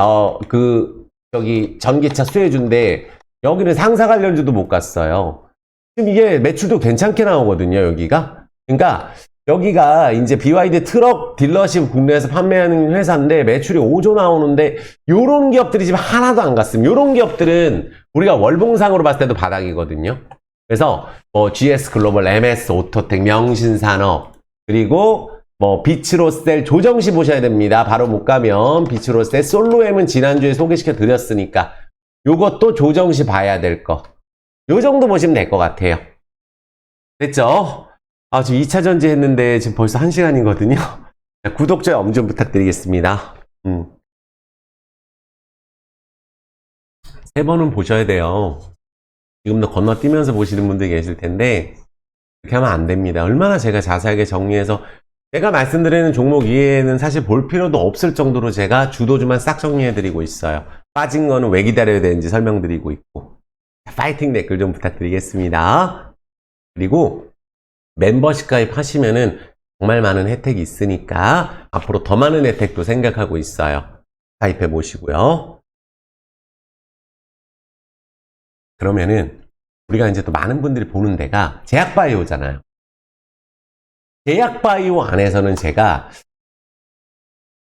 여기 전기차 수혜주인데 여기는 상사 관련주도 못 갔어요. 지금 이게 매출도 괜찮게 나오거든요. 여기가. 그러니까 여기가 이제 BYD 트럭 딜러십 국내에서 판매하는 회사인데 매출이 5조 나오는데 요런 기업들이 지금 하나도 안 갔습니다. 요런 기업들은 우리가 월봉상으로 봤을 때도 바닥이거든요. 그래서 뭐 GS 글로벌, MS 오토텍, 명신산업 그리고 뭐 비츠로셀 조정시 보셔야 됩니다. 바로 못 가면 비츠로셀 솔로엠은 지난주에 소개시켜 드렸으니까 요것도 조정시 봐야 될 거. 요 정도 보시면 될 것 같아요. 됐죠? 지금 2차전지 했는데 지금 벌써 1시간이거든요. 구독, 좋아요, 엄 좀 부탁드리겠습니다. 3번은 보셔야 돼요. 지금도 건너뛰면서 보시는 분들이 계실 텐데 그렇게 하면 안 됩니다. 얼마나 제가 자세하게 정리해서 제가 말씀드리는 종목 이외에는 사실 볼 필요도 없을 정도로 제가 주도주만 싹 정리해드리고 있어요. 빠진 거는 왜 기다려야 되는지 설명드리고 있고 파이팅 댓글 좀 부탁드리겠습니다. 그리고 멤버십 가입하시면은 정말 많은 혜택이 있으니까 앞으로 더 많은 혜택도 생각하고 있어요. 가입해 보시고요. 그러면은 우리가 이제 또 많은 분들이 보는 데가 제약바이오잖아요. 제약바이오 안에서는 제가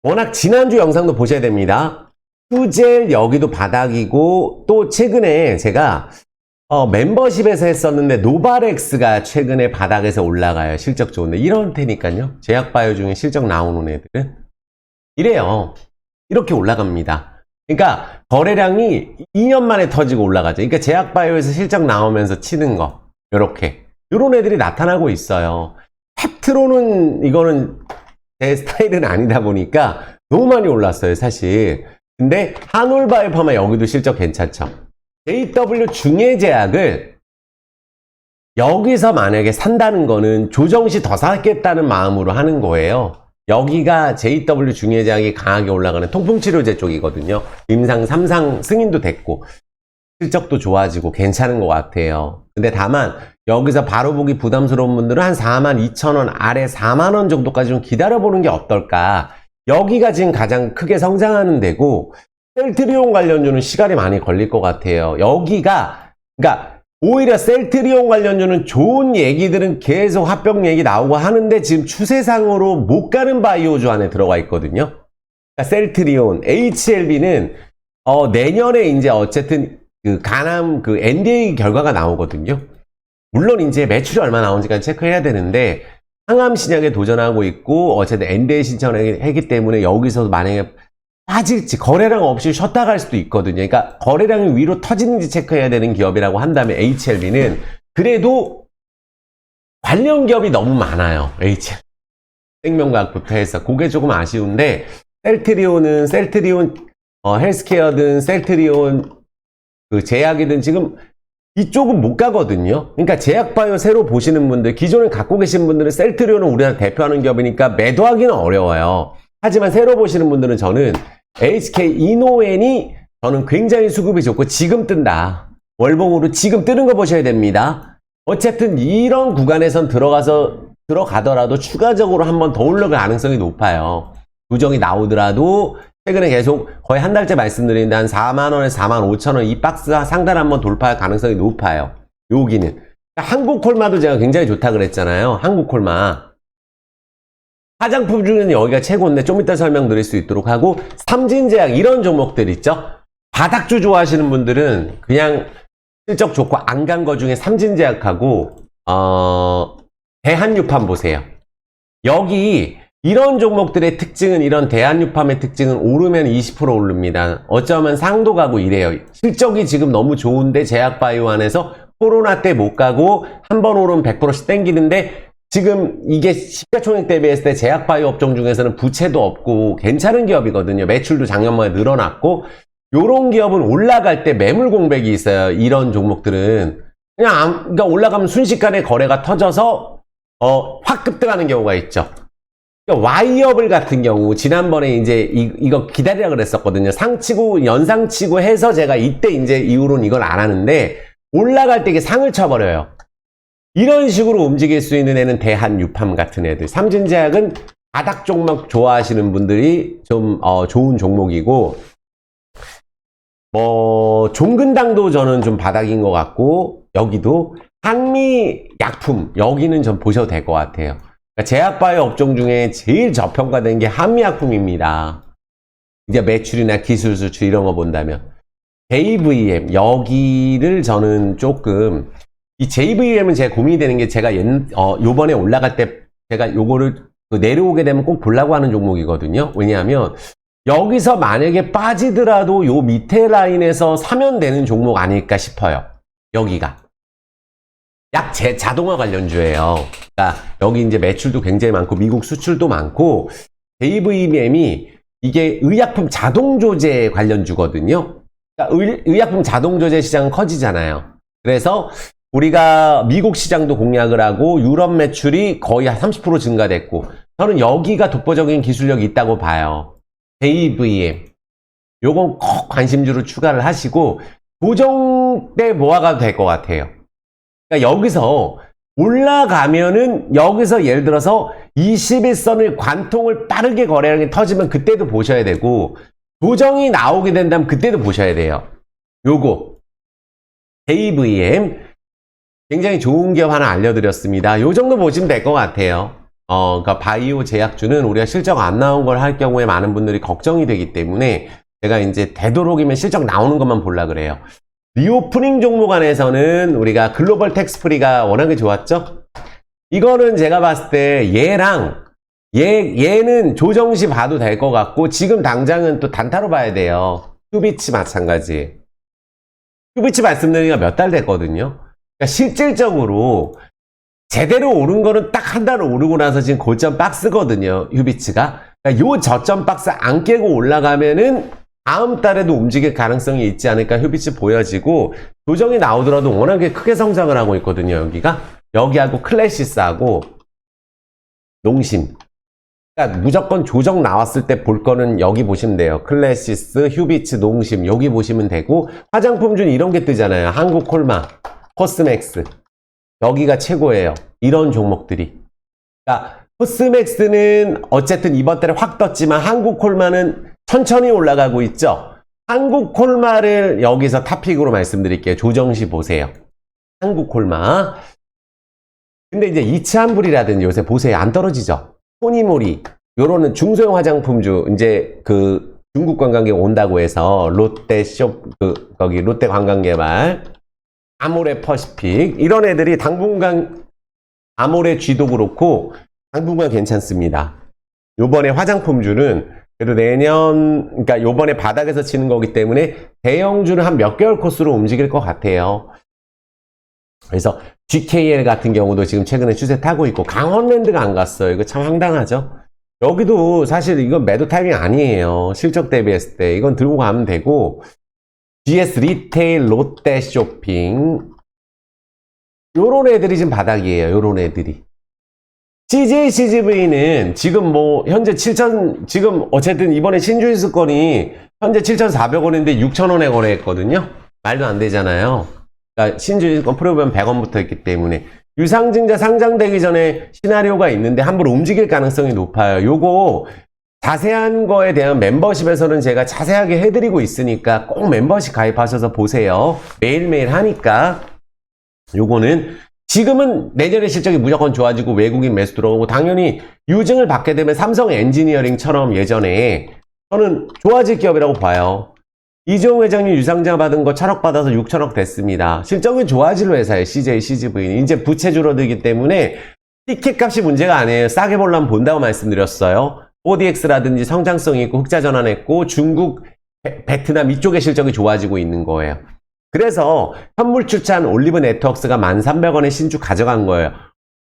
워낙 지난주 영상도 보셔야 됩니다. 휴젤 여기도 바닥이고 또 최근에 제가 멤버십에서 했었는데 노바렉스가 최근에 바닥에서 올라가요. 실적 좋은데 이런 테니까요. 제약바이오 중에 실적 나오는 애들은 이래요. 이렇게 올라갑니다. 그러니까 거래량이 2년 만에 터지고 올라가죠. 그러니까 제약바이오에서 실적 나오면서 치는 거 이렇게 이런 애들이 나타나고 있어요. 펩트로는 이거는 제 스타일은 아니다 보니까 너무 많이 올랐어요, 사실. 근데 한올바이오파마 여기도 실적 괜찮죠. JW 중해제약을 여기서 만약에 산다는 거는 조정시 더 사겠다는 마음으로 하는 거예요. 여기가 JW 중해제약이 강하게 올라가는 통풍치료제 쪽이거든요. 임상 3상 승인도 됐고 실적도 좋아지고 괜찮은 것 같아요. 근데 다만 여기서 바로 보기 부담스러운 분들은 한 42,000원 아래 4만원 정도까지 좀 기다려보는 게 어떨까. 여기가 지금 가장 크게 성장하는 데고 셀트리온 관련주는 시간이 많이 걸릴 것 같아요. 여기가 그러니까 오히려 셀트리온 관련주는 좋은 얘기들은 계속 합병 얘기 나오고 하는데 지금 추세상으로 못 가는 바이오주 안에 들어가 있거든요. 그러니까 셀트리온, HLB는 내년에 이제 어쨌든 그 간암 그 NDA 결과가 나오거든요. 물론 이제 매출이 얼마 나오는지까지 체크해야 되는데 항암 신약에 도전하고 있고 어쨌든 NDA 신청을 했기 때문에 여기서 만약에 빠질지 거래량 없이 쉬었다 갈 수도 있거든요. 그러니까 거래량이 위로 터지는지 체크해야 되는 기업이라고 한다면 HLB는 그래도 관련 기업이 너무 많아요. HLB 생명과학부터 해서 그게 조금 아쉬운데 셀트리온은 셀트리온 헬스케어든 셀트리온 그 제약이든 지금 이쪽은 못 가거든요. 그러니까 제약바이오 새로 보시는 분들, 기존에 갖고 계신 분들은 셀트리온은 우리나라 대표하는 기업이니까 매도하기는 어려워요. 하지만 새로 보시는 분들은 저는 HK 이노엔이 저는 굉장히 수급이 좋고 지금 뜬다. 월봉으로 지금 뜨는 거 보셔야 됩니다. 어쨌든 이런 구간에선 들어가더라도 추가적으로 한 번 더 올라갈 가능성이 높아요. 조정이 나오더라도 최근에 계속 거의 한 달째 말씀드리는데 한 4만원에서 4만 5천원 이 박스 상단 한번 돌파할 가능성이 높아요. 여기는. 한국콜마도 제가 굉장히 좋다 그랬잖아요. 한국콜마. 화장품 중에는 여기가 최고인데 좀 이따 설명드릴 수 있도록 하고 삼진제약 이런 종목들 있죠. 바닥주 좋아하시는 분들은 그냥 실적 좋고 안 간 거 중에 삼진제약하고 대한유팜 보세요. 여기 이런 종목들의 특징은 이런 대한유팜의 특징은 오르면 20% 오릅니다. 어쩌면 상도 가고 이래요. 실적이 지금 너무 좋은데 제약바이오 안에서 코로나 때 못 가고 한 번 오르면 100%씩 땡기는데 지금 이게 시가총액 대비했을 때 제약바이오 업종 중에서는 부채도 없고 괜찮은 기업이거든요. 매출도 작년만에 늘어났고 요런 기업은 올라갈 때 매물 공백이 있어요. 이런 종목들은 그러니까 올라가면 순식간에 거래가 터져서 확 급등하는 경우가 있죠. 와이어블 같은 경우 지난번에 이제 이거 기다리라 그랬었거든요. 상치고 연상치고 해서 제가 이때 이제 이후로는 이걸 안 하는데 올라갈 때 이게 상을 쳐버려요. 이런 식으로 움직일 수 있는 애는 대한유팜 같은 애들. 삼진제약은 바닥 종목 좋아하시는 분들이 좀 좋은 종목이고 종근당도 저는 좀 바닥인 것 같고 여기도 한미약품 여기는 좀 보셔도 될 것 같아요. 그러니까 제약바이오 업종 중에 제일 저평가된 게 한미약품입니다. 이제 매출이나 기술 수출 이런 거 본다면 JVM 여기를 저는 조금 이 JVM은 제가 고민이 되는 게 제가 요번에 올라갈 때 제가 요거를 내려오게 되면 꼭 보려고 하는 종목이거든요. 왜냐하면 여기서 만약에 빠지더라도 요 밑에 라인에서 사면 되는 종목 아닐까 싶어요. 여기가 자동화 관련주예요. 그러니까 여기 이제 매출도 굉장히 많고 미국 수출도 많고 JVM이 이게 의약품 자동조제 관련주거든요. 그러니까 의약품 자동조제 시장은 커지잖아요. 그래서 우리가 미국 시장도 공략을 하고 유럽 매출이 거의 30% 증가됐고 저는 여기가 독보적인 기술력이 있다고 봐요. JVM 요건 꼭 관심주로 추가를 하시고 조정 때 모아가도 될 것 같아요. 그러니까 여기서 올라가면은 여기서 예를 들어서 21선을 관통을 빠르게 거래량이 터지면 그때도 보셔야 되고 조정이 나오게 된다면 그때도 보셔야 돼요. 요거 JVM 굉장히 좋은 기업 하나 알려드렸습니다. 요 정도 보시면 될 것 같아요. 그러니까 바이오 제약주는 우리가 실적 안 나온 걸 할 경우에 많은 분들이 걱정이 되기 때문에 제가 이제 되도록이면 실적 나오는 것만 보려 그래요. 리오프닝 종목 안에서는 우리가 글로벌 텍스프리가 워낙에 좋았죠? 이거는 제가 봤을 때 얘는 조정시 봐도 될 것 같고, 지금 당장은 또 단타로 봐야 돼요. 휴비치 마찬가지. 휴비치 말씀드린 게 몇 달 됐거든요. 그러니까 실질적으로 제대로 오른 거는 딱 한 달 오르고 나서 지금 고점 박스거든요. 휴비치가. 그러니까 요 저점 박스 안 깨고 올라가면은 다음 달에도 움직일 가능성이 있지 않을까 휴비치 보여지고, 조정이 나오더라도 워낙에 크게 성장을 하고 있거든요. 여기하고 클래시스하고 농심. 그러니까 무조건 조정 나왔을 때 볼 거는 여기 보시면 돼요. 클래시스, 휴비치, 농심 여기 보시면 되고, 화장품주는 이런 게 뜨잖아요. 한국콜마, 코스맥스 여기가 최고예요. 이런 종목들이. 그러니까 코스맥스는 어쨌든 이번 달에 확 떴지만 한국콜마는 천천히 올라가고 있죠. 한국콜마를 여기서 탑픽으로 말씀드릴게요. 조정시 보세요. 한국콜마. 근데 이제 이츠한불이라든지 요새 보세요. 안 떨어지죠. 토니모리 요런 중소형 화장품주 이제 그 중국 관광객 온다고 해서 거기 롯데 관광개발, 아모레 퍼시픽 이런 애들이 당분간 아모레 쥐도 그렇고 당분간 괜찮습니다. 요번에 화장품주는 그래도 내년, 그러니까 요번에 바닥에서 치는 거기 때문에 대형주는 한 몇 개월 코스로 움직일 것 같아요. 그래서 GKL 같은 경우도 지금 최근에 추세 타고 있고, 강원랜드가 안 갔어요. 이거 참 황당하죠? 여기도 사실 이건 매도 타이밍 아니에요. 실적 대비했을 때. 이건 들고 가면 되고, GS 리테일, 롯데 쇼핑 요런 애들이 지금 바닥이에요. 요런 애들이. CJ CGV는 지금 뭐 현재 7천, 지금 어쨌든 이번에 신주인수권이 현재 7,400원인데 6,000원에 거래했거든요. 말도 안 되잖아요. 그러니까 신주인수권 프로그램 100원부터 있기 때문에 유상증자 상장되기 전에 시나리오가 있는데 함부로 움직일 가능성이 높아요. 요거 자세한 거에 대한 멤버십에서는 제가 자세하게 해드리고 있으니까 꼭 멤버십 가입하셔서 보세요. 매일매일 하니까. 요거는 지금은 내년에 실적이 무조건 좋아지고 외국인 매수 들어오고, 당연히 유증을 받게 되면 삼성 엔지니어링처럼 예전에 저는 좋아질 기업이라고 봐요. 이종호 회장님 유상증자 받은 거 1,000억 받아서 6,000억 됐습니다. 실적이 좋아질 회사예요. CJ, CGV는. 이제 부채 줄어들기 때문에 티켓 값이 문제가 아니에요. 싸게 보려면 본다고 말씀드렸어요. ODX라든지 성장성이 있고 흑자 전환했고 중국, 베트남 이쪽의 실적이 좋아지고 있는 거예요. 그래서 현물 출자한 올리브 네트워크스가 1,300원에 신주 가져간 거예요.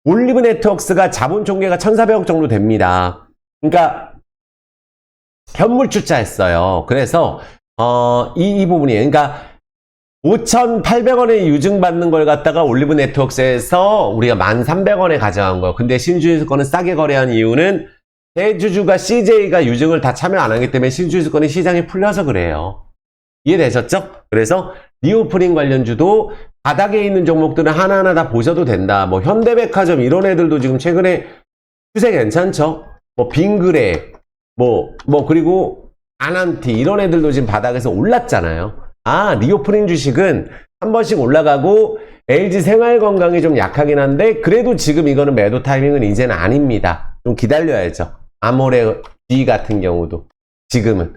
올리브 네트워크스가 자본 총계가 1,400억 정도 됩니다. 그러니까 현물 출자했어요. 그래서 이 부분이에요. 그러니까 5,800원에 유증받는 걸 갖다가 올리브 네트워크스에서 우리가 1,300원에 가져간 거예요. 근데 신주인수권은 싸게 거래한 이유는 대주주가 CJ가 유증을 다 참여 안 하기 때문에 신주인수권이 시장에 풀려서 그래요. 이해되셨죠? 그래서 리오프닝 관련주도 바닥에 있는 종목들은 하나하나 다 보셔도 된다. 뭐 현대백화점 이런 애들도 지금 최근에 추세 괜찮죠? 뭐 빙그레, 그리고 아난티 이런 애들도 지금 바닥에서 올랐잖아요. 리오프닝 주식은 한 번씩 올라가고 LG 생활건강이 좀 약하긴 한데 그래도 지금 이거는 매도 타이밍은 이제는 아닙니다. 좀 기다려야죠. 아모레 G 같은 경우도 지금은.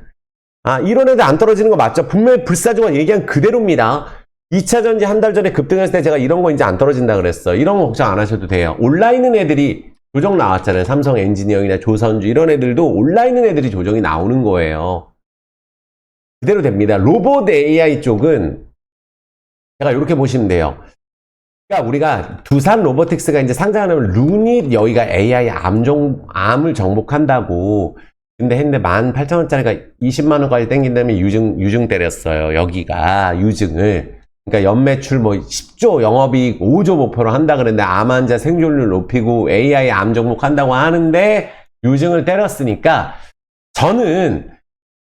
이런 애들 안 떨어지는 거 맞죠? 분명히 불사조가 얘기한 그대로입니다. 2차전지 한 달 전에 급등했을 때 제가 이런 거 이제 안 떨어진다 그랬어. 이런 거 걱정 안 하셔도 돼요. 올라있는 애들이 조정 나왔잖아요. 삼성 엔지니어링이나 조선주 이런 애들도 올라있는 애들이 조정이 나오는 거예요. 그대로 됩니다. 로봇 AI 쪽은 제가 이렇게 보시면 돼요. 그러니까 우리가 두산 로보틱스가 이제 상장하면 루닛 여기가 AI 암을 정복한다고 근데 했는데 18,000원짜리가 20만원까지 땡긴 다음에 유증 때렸어요. 여기가 유증을. 그러니까 연매출 10조 영업이익 5조 목표로 한다 그랬는데 암 환자 생존율 높이고 AI 암 정복한다고 하는데 유증을 때렸으니까 저는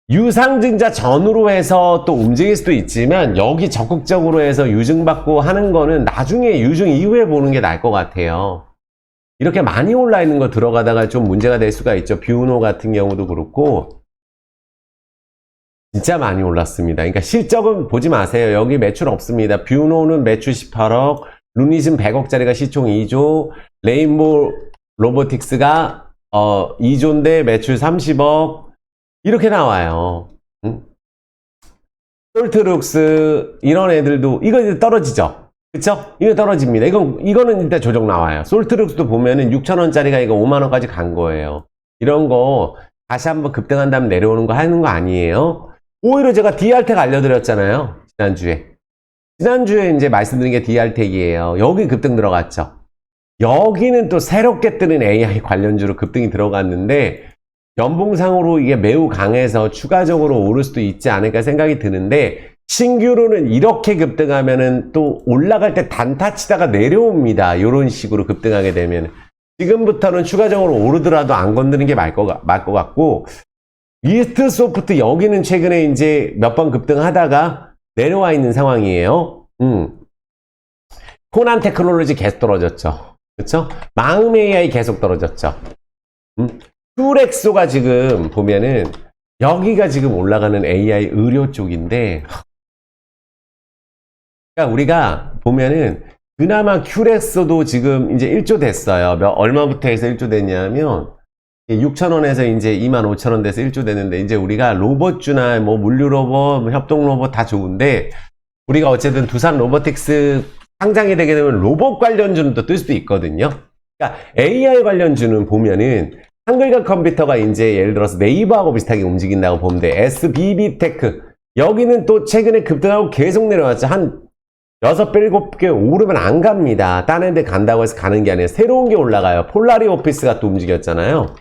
유상증자 전후로 해서 또 움직일 수도 있지만 여기 적극적으로 해서 유증받고 하는 거는 나중에 유증 이후에 보는 게 나을 것 같아요. 이렇게 많이 올라 있는 거 들어가다가 좀 문제가 될 수가 있죠. 뷰노 같은 경우도 그렇고 진짜 많이 올랐습니다. 그러니까 실적은 보지 마세요. 여기 매출 없습니다. 뷰노는 매출 18억, 루닛은 100억짜리가 시총 2조, 레인보우 로보틱스가 2조인데 매출 30억 이렇게 나와요. 솔트룩스 이런 애들도 이거 이제 떨어지죠. 그쵸? 이거 떨어집니다. 이거는 일단 조정 나와요. 솔트룩스도 보면은 6,000원짜리가 이거 5만원까지 간 거예요. 이런 거 다시 한번 급등한 다음에 내려오는 거 하는 거 아니에요. 오히려 제가 DR텍 알려드렸잖아요. 지난주에 이제 말씀드린 게 DR텍이에요. 여기 급등 들어갔죠. 여기는 또 새롭게 뜨는 AI 관련주로 급등이 들어갔는데 연봉상으로 이게 매우 강해서 추가적으로 오를 수도 있지 않을까 생각이 드는데 신규로는 이렇게 급등하면은 또 올라갈 때 단타 치다가 내려옵니다. 이런 식으로 급등하게 되면 지금부터는 추가적으로 오르더라도 안 건드는 게 맞을 것 같고 이스트 소프트 여기는 최근에 이제 몇 번 급등하다가 내려와 있는 상황이에요. 코난 테크놀로지 계속 떨어졌죠. 그렇죠? 마음 AI 계속 떨어졌죠. 큐렉소가 지금 보면은 여기가 지금 올라가는 AI 의료 쪽인데 그러니까 우리가 보면은 그나마 큐렉소도 지금 이제 1조 됐어요. 얼마부터 해서 1조 됐냐면 6,000원에서 이제 25,000원 돼서 1조 됐는데 이제 우리가 로봇주나 뭐 물류 로봇, 뭐 협동 로봇 다 좋은데 우리가 어쨌든 두산 로보틱스 상장이 되게 되면 로봇 관련주는 또 뜰 수도 있거든요. 그러니까 AI 관련주는 보면은 한글과 컴퓨터가 이제 예를 들어서 네이버하고 비슷하게 움직인다고 보면 돼. SBB테크 여기는 또 최근에 급등하고 계속 내려왔죠. 한 6배, 7개 오르면 안 갑니다. 다른 데 간다고 해서 가는 게 아니라 새로운 게 올라가요. 폴라리 오피스가 또 움직였잖아요.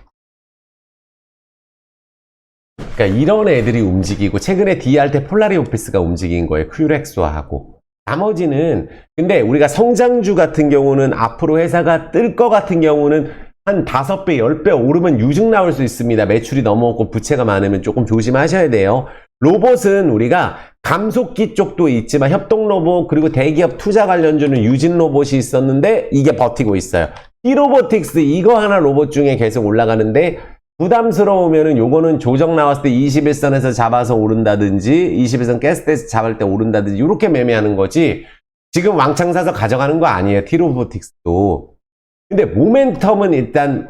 그러니까 이런 애들이 움직이고 최근에 DR텍 폴라리 오피스가 움직인 거예요. 큐렉스하고. 나머지는 근데 우리가 성장주 같은 경우는 앞으로 회사가 뜰 것 같은 경우는 한 5배, 10배 오르면 유증 나올 수 있습니다. 매출이 넘어오고 부채가 많으면 조금 조심하셔야 돼요. 로봇은 우리가 감속기 쪽도 있지만 협동 로봇 그리고 대기업 투자 관련주는 유진 로봇이 있었는데 이게 버티고 있어요. 히로보틱스 이거 하나 로봇 중에 계속 올라가는데 부담스러우면은 요거는 조정 나왔을 때 21선에서 잡아서 오른다든지 21선 깼을 때 잡을 때 오른다든지 이렇게 매매하는 거지 지금 왕창 사서 가져가는 거 아니에요. 티로보틱스도. 근데 모멘텀은 일단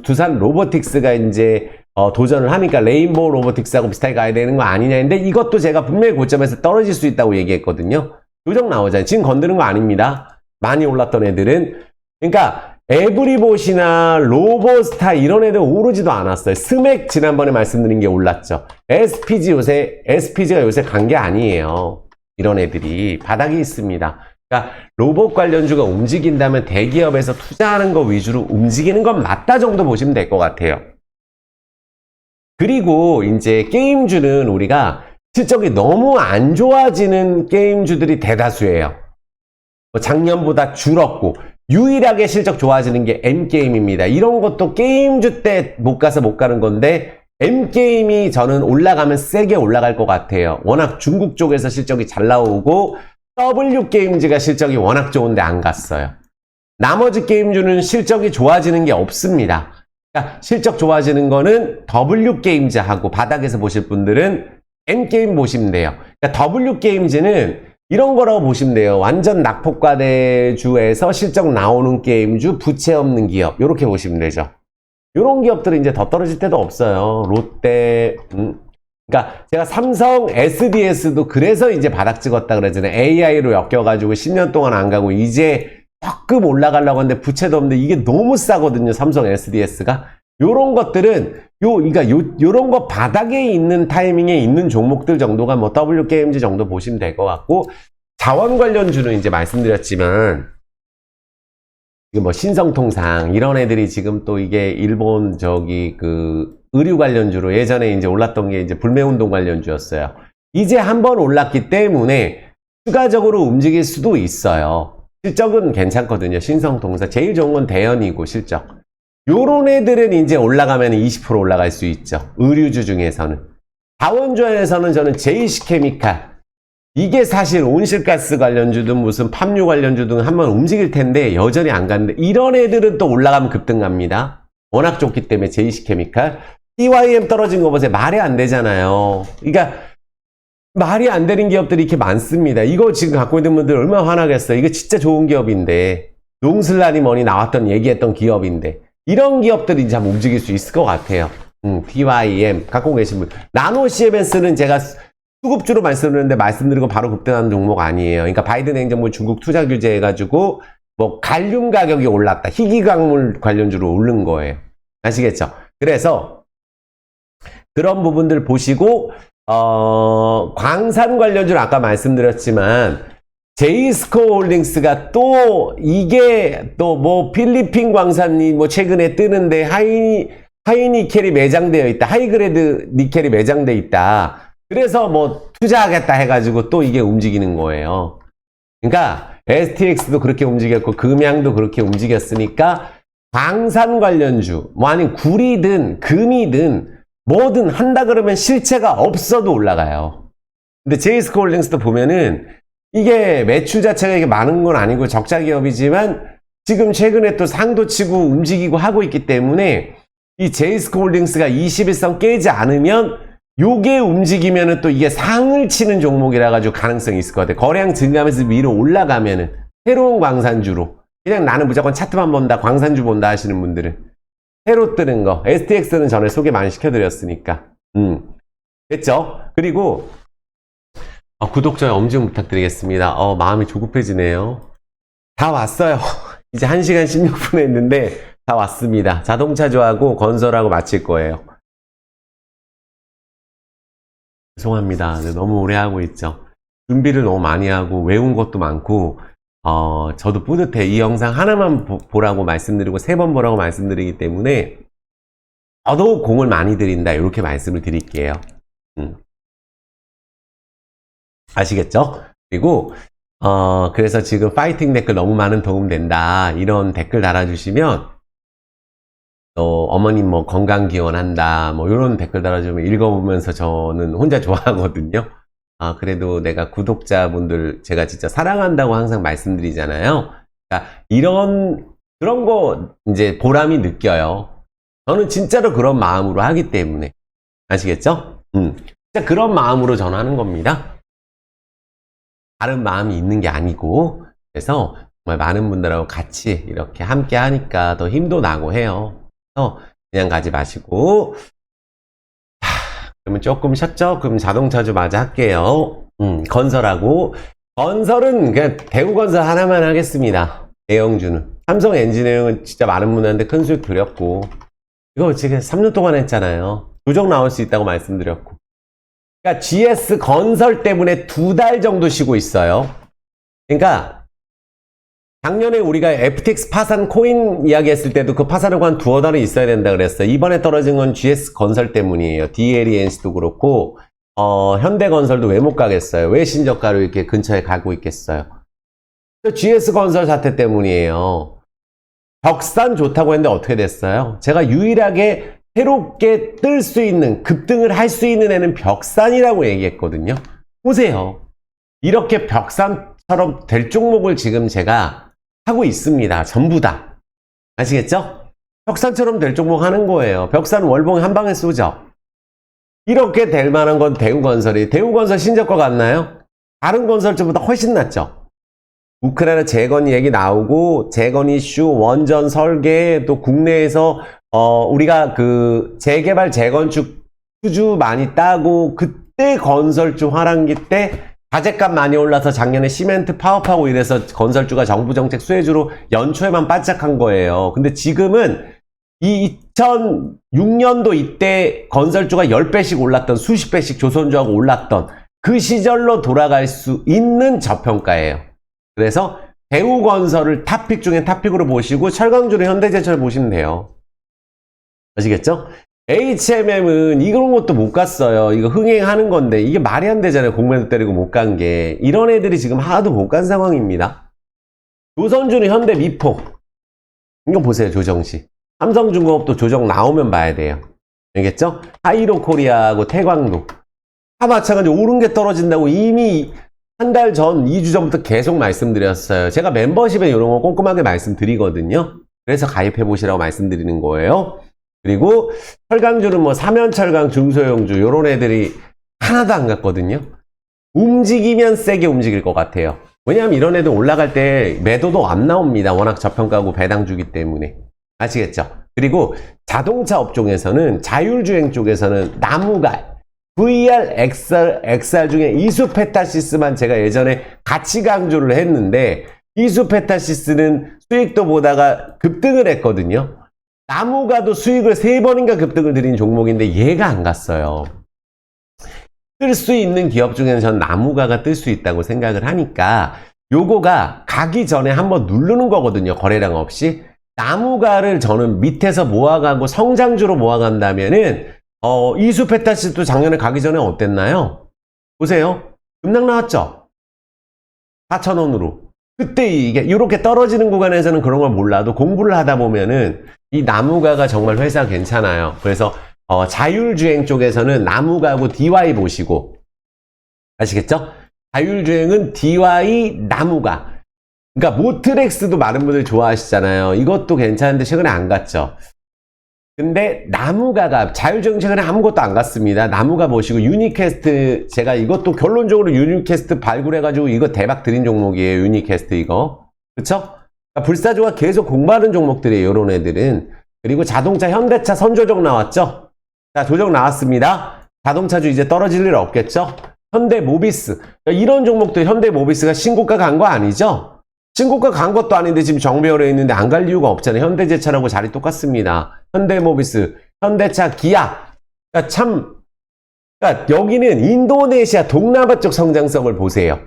두산 로보틱스가 이제 도전을 하니까 레인보우 로보틱스하고 비슷하게 가야 되는 거 아니냐인데 이것도 제가 분명히 고점에서 떨어질 수 있다고 얘기했거든요. 조정 나오잖아요. 지금 건드는 거 아닙니다. 많이 올랐던 애들은. 그러니까 에브리봇이나 로보스타 이런 애들 오르지도 않았어요. 스맥 지난번에 말씀드린 게 올랐죠. SPG가 요새 간 게 아니에요. 이런 애들이 바닥이 있습니다. 그러니까 로봇 관련주가 움직인다면 대기업에서 투자하는 거 위주로 움직이는 건 맞다 정도 보시면 될 것 같아요. 그리고 이제 게임주는 우리가 실적이 너무 안 좋아지는 게임주들이 대다수예요. 작년보다 줄었고 유일하게 실적 좋아지는 게 M게임입니다. 이런 것도 게임주 때 못 가서 못 가는 건데 M게임이 저는 올라가면 세게 올라갈 것 같아요. 워낙 중국 쪽에서 실적이 잘 나오고 W게임즈가 실적이 워낙 좋은데 안 갔어요. 나머지 게임주는 실적이 좋아지는 게 없습니다. 그러니까 실적 좋아지는 거는 W게임즈하고 바닥에서 보실 분들은 M게임 보시면 돼요. 그러니까 W게임즈는 이런 거라고 보시면 돼요. 완전 낙폭과대주에서 실적 나오는 게임주, 부채 없는 기업 이렇게 보시면 되죠. 이런 기업들은 이제 더 떨어질 때도 없어요. 롯데, 그러니까 제가 삼성 SDS도 그래서 이제 바닥 찍었다 그러잖아요. AI로 엮여가지고 10년 동안 안 가고 이제 조금 올라가려고 하는데 부채도 없는데 이게 너무 싸거든요. 삼성 SDS가. 요런 것들은 그러니까 요런 거 바닥에 있는 타이밍에 있는 종목들 정도가 뭐 W게임즈 정도 보시면 될 것 같고 자원 관련주는 이제 말씀드렸지만 이게 뭐 신성통상 이런 애들이 지금 또 이게 일본 그 의류 관련주로 예전에 이제 올랐던 게 이제 불매운동 관련주였어요. 이제 한번 올랐기 때문에 추가적으로 움직일 수도 있어요. 실적은 괜찮거든요. 신성통상 제일 좋은 건 대연이고 실적. 요런 애들은 이제 올라가면 20% 올라갈 수 있죠. 의류주 중에서는. 자원주에서는 저는 JC케미칼. 이게 사실 온실가스 관련주든 무슨 팜유 관련주든 한번 움직일 텐데 여전히 안 가는데 이런 애들은 또 올라가면 급등 갑니다. 워낙 좋기 때문에 JC케미칼. TYM 떨어진 거 보세요. 말이 안 되잖아요. 그러니까 말이 안 되는 기업들이 이렇게 많습니다. 이거 지금 갖고 있는 분들 얼마나 화나겠어요. 이거 진짜 좋은 기업인데, 농슬라니 뭐니 나왔던 얘기했던 기업인데, 이런 기업들이 참 움직일 수 있을 것 같아요. TYM 갖고 계신 분. 나노 CMS는 제가 수급주로 말씀드렸는데 말씀드리고 바로 급등하는 종목 아니에요. 그러니까 바이든 행정부 중국 투자 규제 해가지고 뭐 갈륨 가격이 올랐다. 희귀광물 관련주로 오른 거예요. 아시겠죠? 그래서 그런 부분들 보시고 광산 관련주는 아까 말씀드렸지만 제이스코 홀딩스가 또 이게 또 뭐 필리핀 광산이 뭐 최근에 뜨는데 하이니켈이 매장되어 있다. 하이그레드 니켈이 매장되어 있다. 그래서 뭐 투자하겠다 해가지고 또 이게 움직이는 거예요. 그러니까 STX도 그렇게 움직였고 금양도 그렇게 움직였으니까 광산 관련주 뭐 아니면 구리든 금이든 뭐든 한다 그러면 실체가 없어도 올라가요. 근데 제이스코 홀딩스도 보면은 이게 매출 자체가 이게 많은 건 아니고 적자 기업이지만 지금 최근에 또 상도 치고 움직이고 하고 있기 때문에 이 제이스코 홀딩스가 21선 깨지 않으면 요게 움직이면은 또 이게 상을 치는 종목이라 가지고 가능성이 있을 것 같아요. 거래량 증가하면서 위로 올라가면은 새로운 광산주로 그냥 나는 무조건 차트만 본다, 광산주 본다 하시는 분들은 새로 뜨는 거 STX는 전에 소개 많이 시켜드렸으니까 됐죠? 그리고 구독자 엄지좀 부탁드리겠습니다. 마음이 조급해지네요. 다 왔어요. 이제 1시간 16분 했는데 다 왔습니다. 자동차주하고 건설하고 마칠 거예요. 죄송합니다. 네, 너무 오래 하고 있죠. 준비를 너무 많이 하고 외운 것도 많고 저도 뿌듯해. 이 영상 하나만 보라고 말씀드리고 3번 보라고 말씀드리기 때문에 더더욱 공을 많이 들인다 이렇게 말씀을 드릴게요. 아시겠죠? 그리고 그래서 지금 파이팅 댓글 너무 많은 도움 된다 이런 댓글 달아주시면 또 어머님 뭐 건강 기원한다 뭐 이런 댓글 달아주면 읽어보면서 저는 혼자 좋아하거든요. 그래도 내가 구독자분들 제가 진짜 사랑한다고 항상 말씀드리잖아요. 그러니까 그런 거 이제 보람이 느껴요. 저는 진짜로 그런 마음으로 하기 때문에 아시겠죠? 진짜 그런 마음으로 저는 하는 겁니다. 다른 마음이 있는 게 아니고 그래서 정말 많은 분들하고 같이 이렇게 함께 하니까 더 힘도 나고 해요. 그래서 그냥 가지 마시고 그러면 조금 쉬었죠? 그럼 자동차주 마저 할게요. 건설은 그냥 대우건설 하나만 하겠습니다. 대형주는 삼성 엔지니어링은 진짜 많은 분한테 큰 수익 드렸고 이거 지금 3년 동안 했잖아요. 조정 나올 수 있다고 말씀드렸고 그러니까 GS 건설 때문에 2달 정도 쉬고 있어요. 그러니까 작년에 우리가 FTX 파산 코인 이야기했을 때도 그 파산하고 한 2-3달은 있어야 된다 그랬어요. 이번에 떨어진 건 GS 건설 때문이에요. DLENC도 그렇고 현대건설도 왜 못 가겠어요? 왜 신저가로 이렇게 근처에 가고 있겠어요? GS 건설 사태 때문이에요. 벽산 좋다고 했는데 어떻게 됐어요? 제가 유일하게 새롭게 뜰 수 있는 급등을 할 수 있는 애는 벽산이라고 얘기했거든요. 보세요. 이렇게 벽산처럼 될 종목을 지금 제가 하고 있습니다. 전부 다. 아시겠죠? 벽산처럼 될 종목 하는 거예요. 벽산 월봉 한 방에 쏘죠. 이렇게 될 만한 건 대우건설이. 대우건설 신저가 같나요? 다른 건설주보다 훨씬 낫죠. 우크라이나 재건 얘기 나오고 재건 이슈, 원전 설계, 또 국내에서 우리가 그 재개발 재건축 수주 많이 따고 그때 건설주 하반기 때 자재값 많이 올라서 작년에 시멘트 파업하고 이래서 건설주가 정부 정책 수혜주로 연초에만 반짝한 거예요. 근데 지금은 이 2006년도 이때 건설주가 10배씩 올랐던 수십 배씩 조선주하고 올랐던 그 시절로 돌아갈 수 있는 저평가예요. 그래서 대우건설을 탑픽 중에 탑픽으로 보시고 철강주를 현대제철 보시면 돼요. 아시겠죠? HMM은 이런 것도 못 갔어요. 이거 흥행하는 건데 이게 말이 안 되잖아요. 공매도 때리고 못 간 게. 이런 애들이 지금 하나도 못 간 상황입니다. 조선주는 현대 미포. 이거 보세요. 조정시. 삼성중공업도 조정 나오면 봐야 돼요. 알겠죠? 하이로코리아하고 태광도. 다 마찬가지로 오른 게 떨어진다고 이미 한 달 전, 2주 전부터 계속 말씀드렸어요. 제가 멤버십에 이런 거 꼼꼼하게 말씀드리거든요. 그래서 가입해 보시라고 말씀드리는 거예요. 그리고 철강주는 뭐 삼연철강, 중소형주 요런 애들이 하나도 안 갔거든요. 움직이면 세게 움직일 것 같아요. 왜냐하면 이런 애들 올라갈 때 매도도 안 나옵니다. 워낙 저평가고 배당주기 때문에. 아시겠죠? 그리고 자동차 업종에서는 자율주행 쪽에서는 나무가 VR, XR 중에 이수페타시스만 제가 예전에 같이 강조를 했는데 이수페타시스는 수익도 보다가 급등을 했거든요. 나무가도 수익을 3번인가 급등을 드린 종목인데 얘가 안 갔어요. 뜰 수 있는 기업 중에는 전 나무가가 뜰 수 있다고 생각을 하니까 요거가 가기 전에 한번 누르는 거거든요. 거래량 없이. 나무가를 저는 밑에서 모아가고 성장주로 모아간다면은 이수페타시스도 작년에 가기 전에 어땠나요? 보세요. 급락 나왔죠? 4,000원으로. 그때 이게 이렇게 떨어지는 구간에서는 그런 걸 몰라도 공부를 하다 보면은 이 나무가가 정말 회사 괜찮아요. 그래서 자율주행 쪽에서는 나무가하고 DY 보시고 아시겠죠? 자율주행은 DY 나무가. 그러니까 모트렉스도 많은 분들이 좋아하시잖아요. 이것도 괜찮은데 최근에 안 갔죠. 근데 나무가가 자율주행 최근에 아무것도 안 갔습니다. 나무가 보시고 유니캐스트 제가 이것도 결론적으로 유니캐스트 발굴해가지고 이거 대박 드린 종목이에요. 유니캐스트 이거. 그쵸? 그러니까 불사조가 계속 공부하는 종목들이에요. 이런 애들은. 그리고 자동차 현대차 선조정 나왔죠? 자, 조정 나왔습니다. 자동차주 이제 떨어질 일 없겠죠? 현대모비스. 그러니까 이런 종목들 현대모비스가 신고가 간 거 아니죠? 신고가 간 것도 아닌데 지금 정배열에 있는데 안 갈 이유가 없잖아요. 현대제차라고 자리 똑같습니다. 현대모비스, 현대차, 기아. 그러니까 그러니까 여기는 인도네시아 동남아 쪽 성장성을 보세요.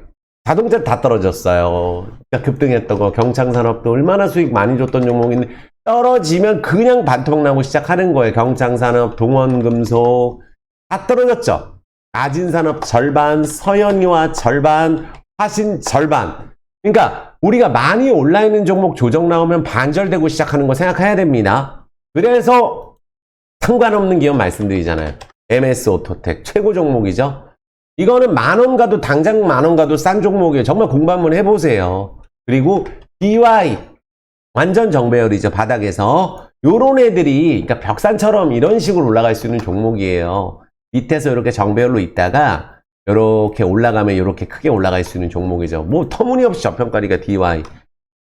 자동차 다 떨어졌어요. 그러니까 급등했던 거, 경창산업도 얼마나 수익 많이 줬던 종목인데 떨어지면 그냥 반토막 나고 시작하는 거예요. 경창산업, 동원금속 다 떨어졌죠. 아진산업 절반, 서현유화 절반, 화신 절반. 그러니까 우리가 많이 올라있는 종목 조정 나오면 반절되고 시작하는 거 생각해야 됩니다. 그래서 상관없는 기업 말씀드리잖아요. MS오토텍 최고 종목이죠. 이거는 만원 가도 당장 만원 가도 싼 종목이에요. 정말 공부 한번 해보세요. 그리고 DY 완전 정배열이죠. 바닥에서 요런 애들이 그러니까 벽산처럼 이런 식으로 올라갈 수 있는 종목이에요. 밑에서 이렇게 정배열로 있다가 이렇게 올라가면 이렇게 크게 올라갈 수 있는 종목이죠. 뭐 터무니없이 저평가니까 DY.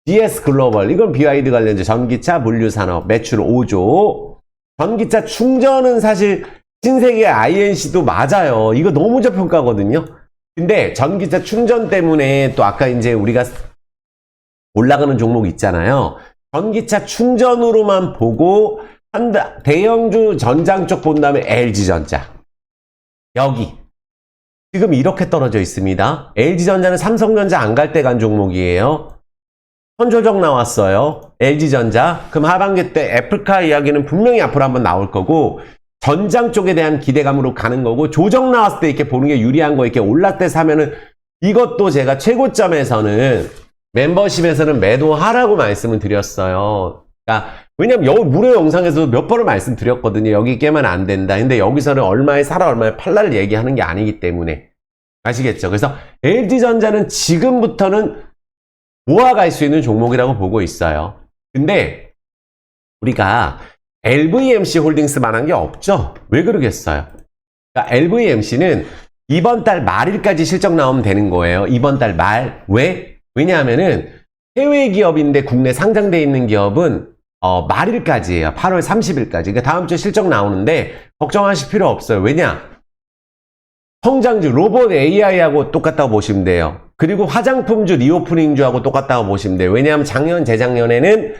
GS 글로벌 이건 BYD 관련주 전기차 물류산업 매출 5조. 전기차 충전은 사실 신세계 INC도 맞아요. 이거 너무 저평가거든요. 근데 전기차 충전 때문에 또 아까 이제 우리가 올라가는 종목 있잖아요. 전기차 충전으로만 보고 대형주 전장 쪽 본 다음에 LG전자. 여기. 지금 이렇게 떨어져 있습니다. LG전자는 삼성전자 안 갈 때 간 종목이에요. 선조정 나왔어요. LG전자. 그럼 하반기 때 애플카 이야기는 분명히 앞으로 한번 나올 거고 전장 쪽에 대한 기대감으로 가는 거고 조정 나왔을 때 이렇게 보는 게 유리한 거 이렇게 올랐을 때 사면은 이것도 제가 최고점에서는 멤버십에서는 매도하라고 말씀을 드렸어요. 그러니까 왜냐면 무료 영상에서도 몇 번을 말씀드렸거든요. 여기 깨면 안 된다. 근데 여기서는 얼마에 사라 얼마에 팔라를 얘기하는 게 아니기 때문에 아시겠죠? 그래서 LG전자는 지금부터는 모아갈 수 있는 종목이라고 보고 있어요. 근데 우리가 LVMC 홀딩스만한 게 없죠? 왜 그러겠어요? 그러니까 LVMC는 이번 달 말일까지 실적 나오면 되는 거예요. 이번 달 말. 왜? 왜냐하면은 해외 기업인데 국내 상장돼 있는 기업은 말일까지예요. 8월 30일까지. 그러니까 다음 주에 실적 나오는데 걱정하실 필요 없어요. 왜냐? 성장주 로봇 AI하고 똑같다고 보시면 돼요. 그리고 화장품주 리오프닝주하고 똑같다고 보시면 돼요. 왜냐하면 작년 재작년에는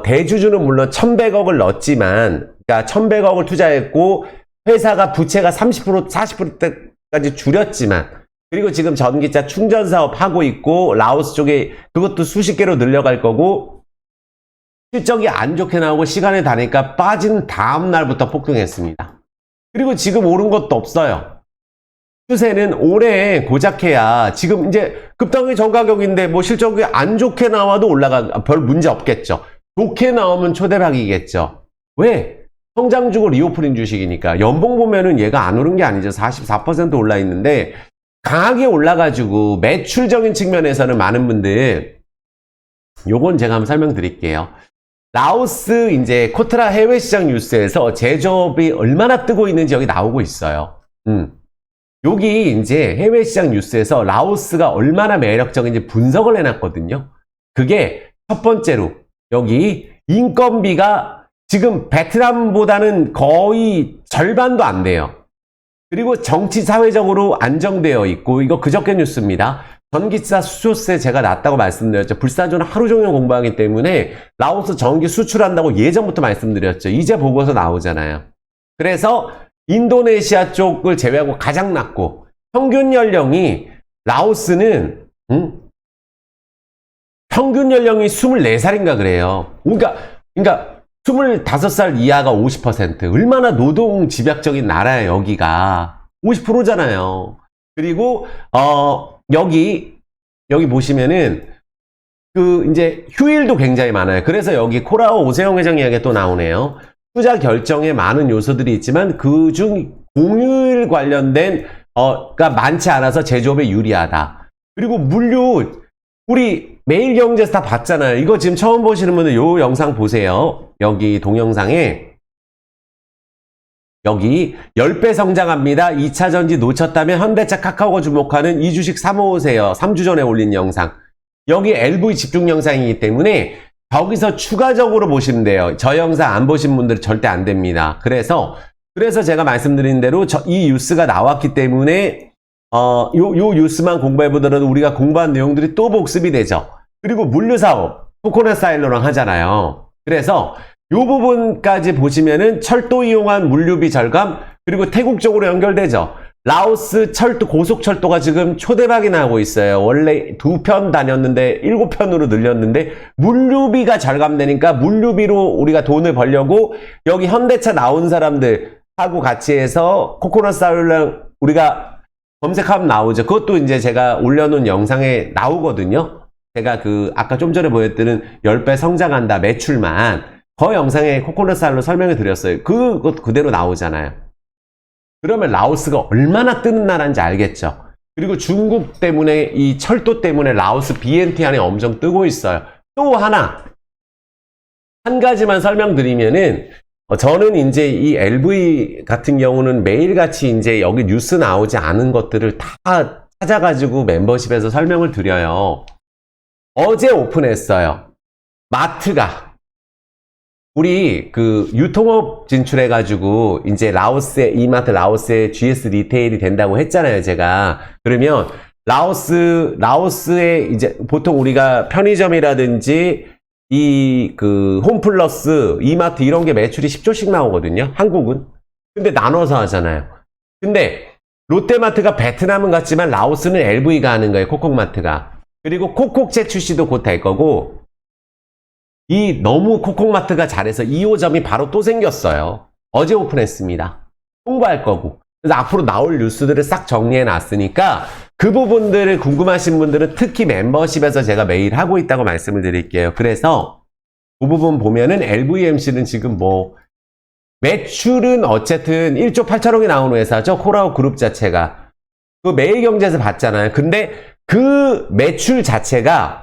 대주주는 물론 1,100억을 넣었지만 그러니까 1,100억을 투자했고 회사가 부채가 30% 40%까지 줄였지만 그리고 지금 전기차 충전 사업 하고 있고 라오스 쪽에 그것도 수십 개로 늘려갈 거고 실적이 안 좋게 나오고 시간에 다니까 빠진 다음 날부터 폭등했습니다. 그리고 지금 오른 것도 없어요. 추세는 올해 고작해야 지금 이제 급등의 저가격인데 뭐 실적이 안 좋게 나와도 별 문제 없겠죠. 좋게 나오면 초대박이겠죠. 왜? 성장주고 리오프닝 주식이니까. 연봉 보면은 얘가 안 오른 게 아니죠. 44% 올라 있는데 강하게 올라가지고 매출적인 측면에서는 많은 분들 요건 제가 한번 설명드릴게요. 라오스 이제 코트라 해외 시장 뉴스에서 제조업이 얼마나 뜨고 있는지 여기 나오고 있어요. 여기 이제 해외 시장 뉴스에서 라오스가 얼마나 매력적인지 분석을 해놨거든요. 그게 첫 번째로 여기 인건비가 지금 베트남보다는 거의 절반도 안 돼요. 그리고 정치 사회적으로 안정되어 있고, 이거 그저께 뉴스입니다. 전기차 수수세 제가 낮다고 말씀드렸죠. 불사조는 하루 종일 공부하기 때문에 라오스 전기 수출한다고 예전부터 말씀드렸죠. 이제 보고서 나오잖아요. 그래서 인도네시아 쪽을 제외하고 가장 낮고, 평균 연령이 라오스는 평균 연령이 24살인가 그래요. 그러니까 25살 이하가 50%. 얼마나 노동 집약적인 나라예요, 여기가. 50%잖아요. 그리고 여기 보시면은 이제 휴일도 굉장히 많아요. 그래서 여기 코라오 오세영 회장 이야기가 또 나오네요. 투자 결정에 많은 요소들이 있지만 그중 공휴일 관련된 가 많지 않아서 제조업에 유리하다. 그리고 물류, 우리 매일경제에서 다 봤잖아요. 이거 지금 처음 보시는 분들 요 영상 보세요. 여기 동영상에 여기 10배 성장합니다. 2차 전지 놓쳤다면 현대차 카카오가 주목하는 이 주식 사모으세요. 3주 전에 올린 영상. 여기 LV 집중 영상이기 때문에 여기서 추가적으로 보시면 돼요. 저 영상 안 보신 분들은 절대 안 됩니다. 그래서 제가 말씀드린 대로 이 뉴스가 나왔기 때문에 요 뉴스만 공부해보더라도 우리가 공부한 내용들이 또 복습이 되죠. 그리고 물류사업, 코코넛 사일로랑 하잖아요. 그래서 요 부분까지 보시면은 철도 이용한 물류비 절감, 그리고 태국 쪽으로 연결되죠. 라오스 철도, 고속철도가 지금 초대박이 나고 있어요. 원래 2편 다녔는데 7편으로 늘렸는데 물류비가 절감되니까 물류비로 우리가 돈을 벌려고 여기 현대차 나온 사람들하고 같이 해서 코코넛 사일로랑 우리가 검색하면 나오죠. 그것도 이제 제가 올려놓은 영상에 나오거든요. 제가 아까 좀 전에 보여드린 10배 성장한다 매출만 그 영상에 코코넛 쌀로 설명해 드렸어요. 그것 그대로 나오잖아요. 그러면 라오스가 얼마나 뜨는 나라인지 알겠죠. 그리고 중국 때문에 이 철도 때문에 라오스 BNT 안에 엄청 뜨고 있어요. 또 한 가지만 설명드리면은 저는 이제 이 LV 같은 경우는 매일같이 이제 여기 뉴스 나오지 않은 것들을 다 찾아가지고 멤버십에서 설명을 드려요. 어제 오픈했어요. 마트가. 우리 유통업 진출해가지고 이제 이마트 라오스에 GS 리테일이 된다고 했잖아요, 제가. 그러면 라오스에 이제 보통 우리가 편의점이라든지 홈플러스, 이마트 이런 게 매출이 10조씩 나오거든요. 한국은. 근데 나눠서 하잖아요. 근데 롯데마트가 베트남은 같지만 라오스는 LV가 하는 거예요. 콕콕마트가. 그리고 콕콕제 출시도 곧 될 거고, 너무 콕콕마트가 잘해서 2호점이 바로 또 생겼어요. 어제 오픈했습니다. 홍보할 거고. 그래서 앞으로 나올 뉴스들을 싹 정리해 놨으니까 그 부분들을 궁금하신 분들은 특히 멤버십에서 제가 매일 하고 있다고 말씀을 드릴게요. 그래서 그 부분 보면은 LVMC는 지금 매출은 어쨌든 1조 8천억이 나오는 회사죠. 코라오 그룹 자체가. 매일경제에서 봤잖아요. 근데 그 매출 자체가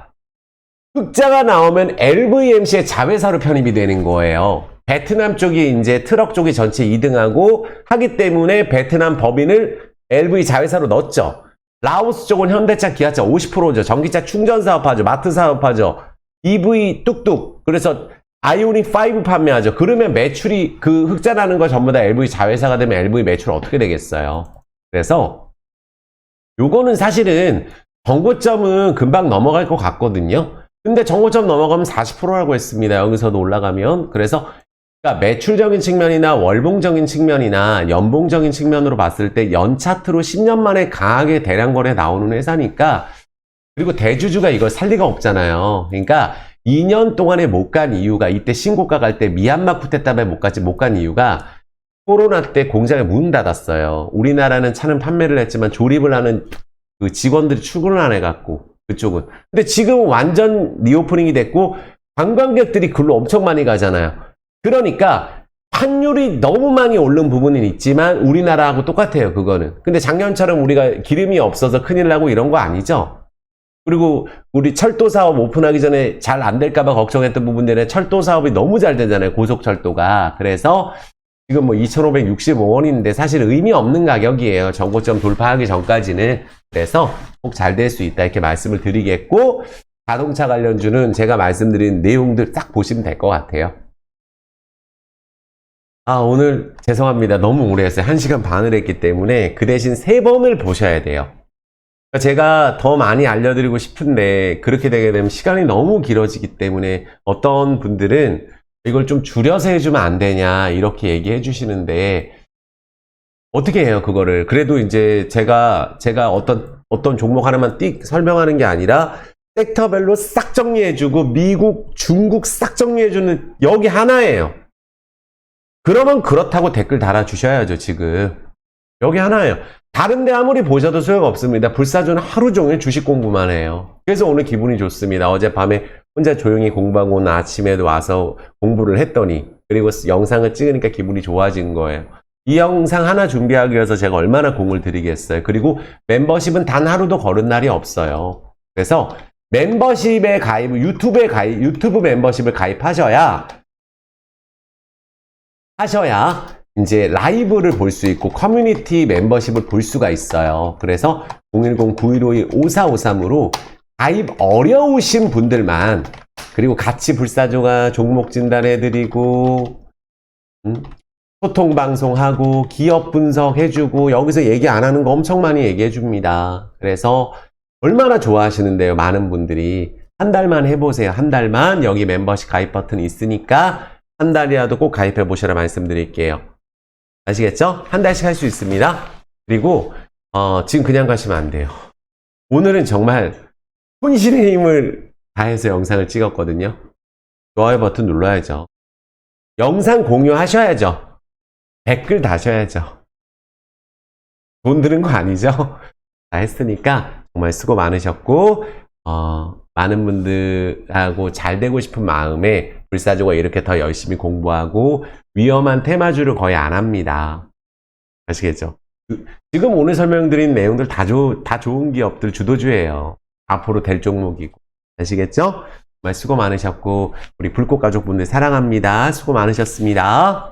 흑자가 나오면 LVMC의 자회사로 편입이 되는 거예요. 베트남 쪽이 이제 트럭 쪽이 전체 2등하고 하기 때문에 베트남 법인을 LV 자회사로 넣었죠. 라오스 쪽은 현대차, 기아차 50%죠. 전기차 충전 사업하죠. 마트 사업하죠. EV 뚝뚝. 그래서 아이오닉 5 판매하죠. 그러면 매출이 흑자 나는 거 전부 다 LV 자회사가 되면 LV 매출 어떻게 되겠어요? 그래서 요거는 사실은 정고점은 금방 넘어갈 것 같거든요. 근데 정고점 넘어가면 40%라고 했습니다. 여기서도 올라가면. 그래서 매출적인 측면이나 월봉적인 측면이나 연봉적인 측면으로 봤을 때 연차트로 10년 만에 강하게 대량 거래 나오는 회사니까, 그리고 대주주가 이걸 살 리가 없잖아요. 그러니까 2년 동안에 못 간 이유가, 이때 신고가 갈 때 미얀마 쿠데타에 못 간 이유가 코로나 때 공장에 문 닫았어요. 우리나라는 차는 판매를 했지만 조립을 하는 직원들이 출근을 안 해갖고, 그쪽은. 근데 지금 완전 리오프닝이 됐고 관광객들이 글로 엄청 많이 가잖아요. 그러니까 환율이 너무 많이 오른 부분은 있지만 우리나라하고 똑같아요, 그거는. 근데 작년처럼 우리가 기름이 없어서 큰일 나고 이런 거 아니죠. 그리고 우리 철도 사업 오픈하기 전에 잘 안 될까봐 걱정했던 부분들에 철도 사업이 너무 잘 되잖아요. 고속철도가. 그래서 지금 뭐 2,565원인데 사실 의미 없는 가격이에요. 정고점 돌파하기 전까지는. 그래서 꼭 잘 될 수 있다 이렇게 말씀을 드리겠고, 자동차 관련주는 제가 말씀드린 내용들 딱 보시면 될 것 같아요. 오늘 죄송합니다. 너무 오래 했어요. 1시간 반을 했기 때문에 그 대신 3번을 보셔야 돼요. 제가 더 많이 알려드리고 싶은데 그렇게 되게 되면 시간이 너무 길어지기 때문에 어떤 분들은 이걸 좀 줄여서 해주면 안 되냐 이렇게 얘기해 주시는데 어떻게 해요 그거를. 그래도 이제 제가 어떤 종목 하나만 띡 설명하는 게 아니라 섹터별로 싹 정리해주고 미국, 중국 싹 정리해주는 여기 하나예요. 그러면 그렇다고 댓글 달아주셔야죠. 지금 여기 하나예요. 다른 데 아무리 보셔도 소용없습니다. 불사조는 하루 종일 주식 공부만 해요. 그래서 오늘 기분이 좋습니다. 어젯밤에 혼자 조용히 공부하고 오늘 아침에도 와서 공부를 했더니, 그리고 영상을 찍으니까 기분이 좋아진 거예요. 이 영상 하나 준비하기 위해서 제가 얼마나 공을 들이겠어요. 그리고 멤버십은 단 하루도 걸은 날이 없어요. 그래서 멤버십에 가입, 유튜브 멤버십을 가입하셔야 이제 라이브를 볼 수 있고 커뮤니티 멤버십을 볼 수가 있어요. 그래서 010-9151-5453으로 가입 어려우신 분들만, 그리고 같이 불사조가 종목 진단해드리고 소통 방송하고 기업 분석해주고 여기서 얘기 안 하는 거 엄청 많이 얘기해줍니다. 그래서 얼마나 좋아하시는데요. 많은 분들이 한 달만 해보세요. 한 달만 여기 멤버십 가입 버튼이 있으니까 한 달이라도 꼭 가입해 보시라 말씀드릴게요. 아시겠죠? 한 달씩 할 수 있습니다. 그리고 지금 그냥 가시면 안 돼요. 오늘은 정말 혼신의 힘을 다해서 영상을 찍었거든요. 좋아요 버튼 눌러야죠. 영상 공유하셔야죠. 댓글 다셔야죠. 돈 드는 거 아니죠? 다 했으니까 정말 수고 많으셨고, 많은 분들하고 잘 되고 싶은 마음에 불사조가 이렇게 더 열심히 공부하고 위험한 테마주를 거의 안 합니다. 아시겠죠? 지금 오늘 설명드린 내용들 다 좋은 기업들 주도주예요. 앞으로 될 종목이고. 아시겠죠? 정말 수고 많으셨고 우리 불꽃 가족분들 사랑합니다. 수고 많으셨습니다.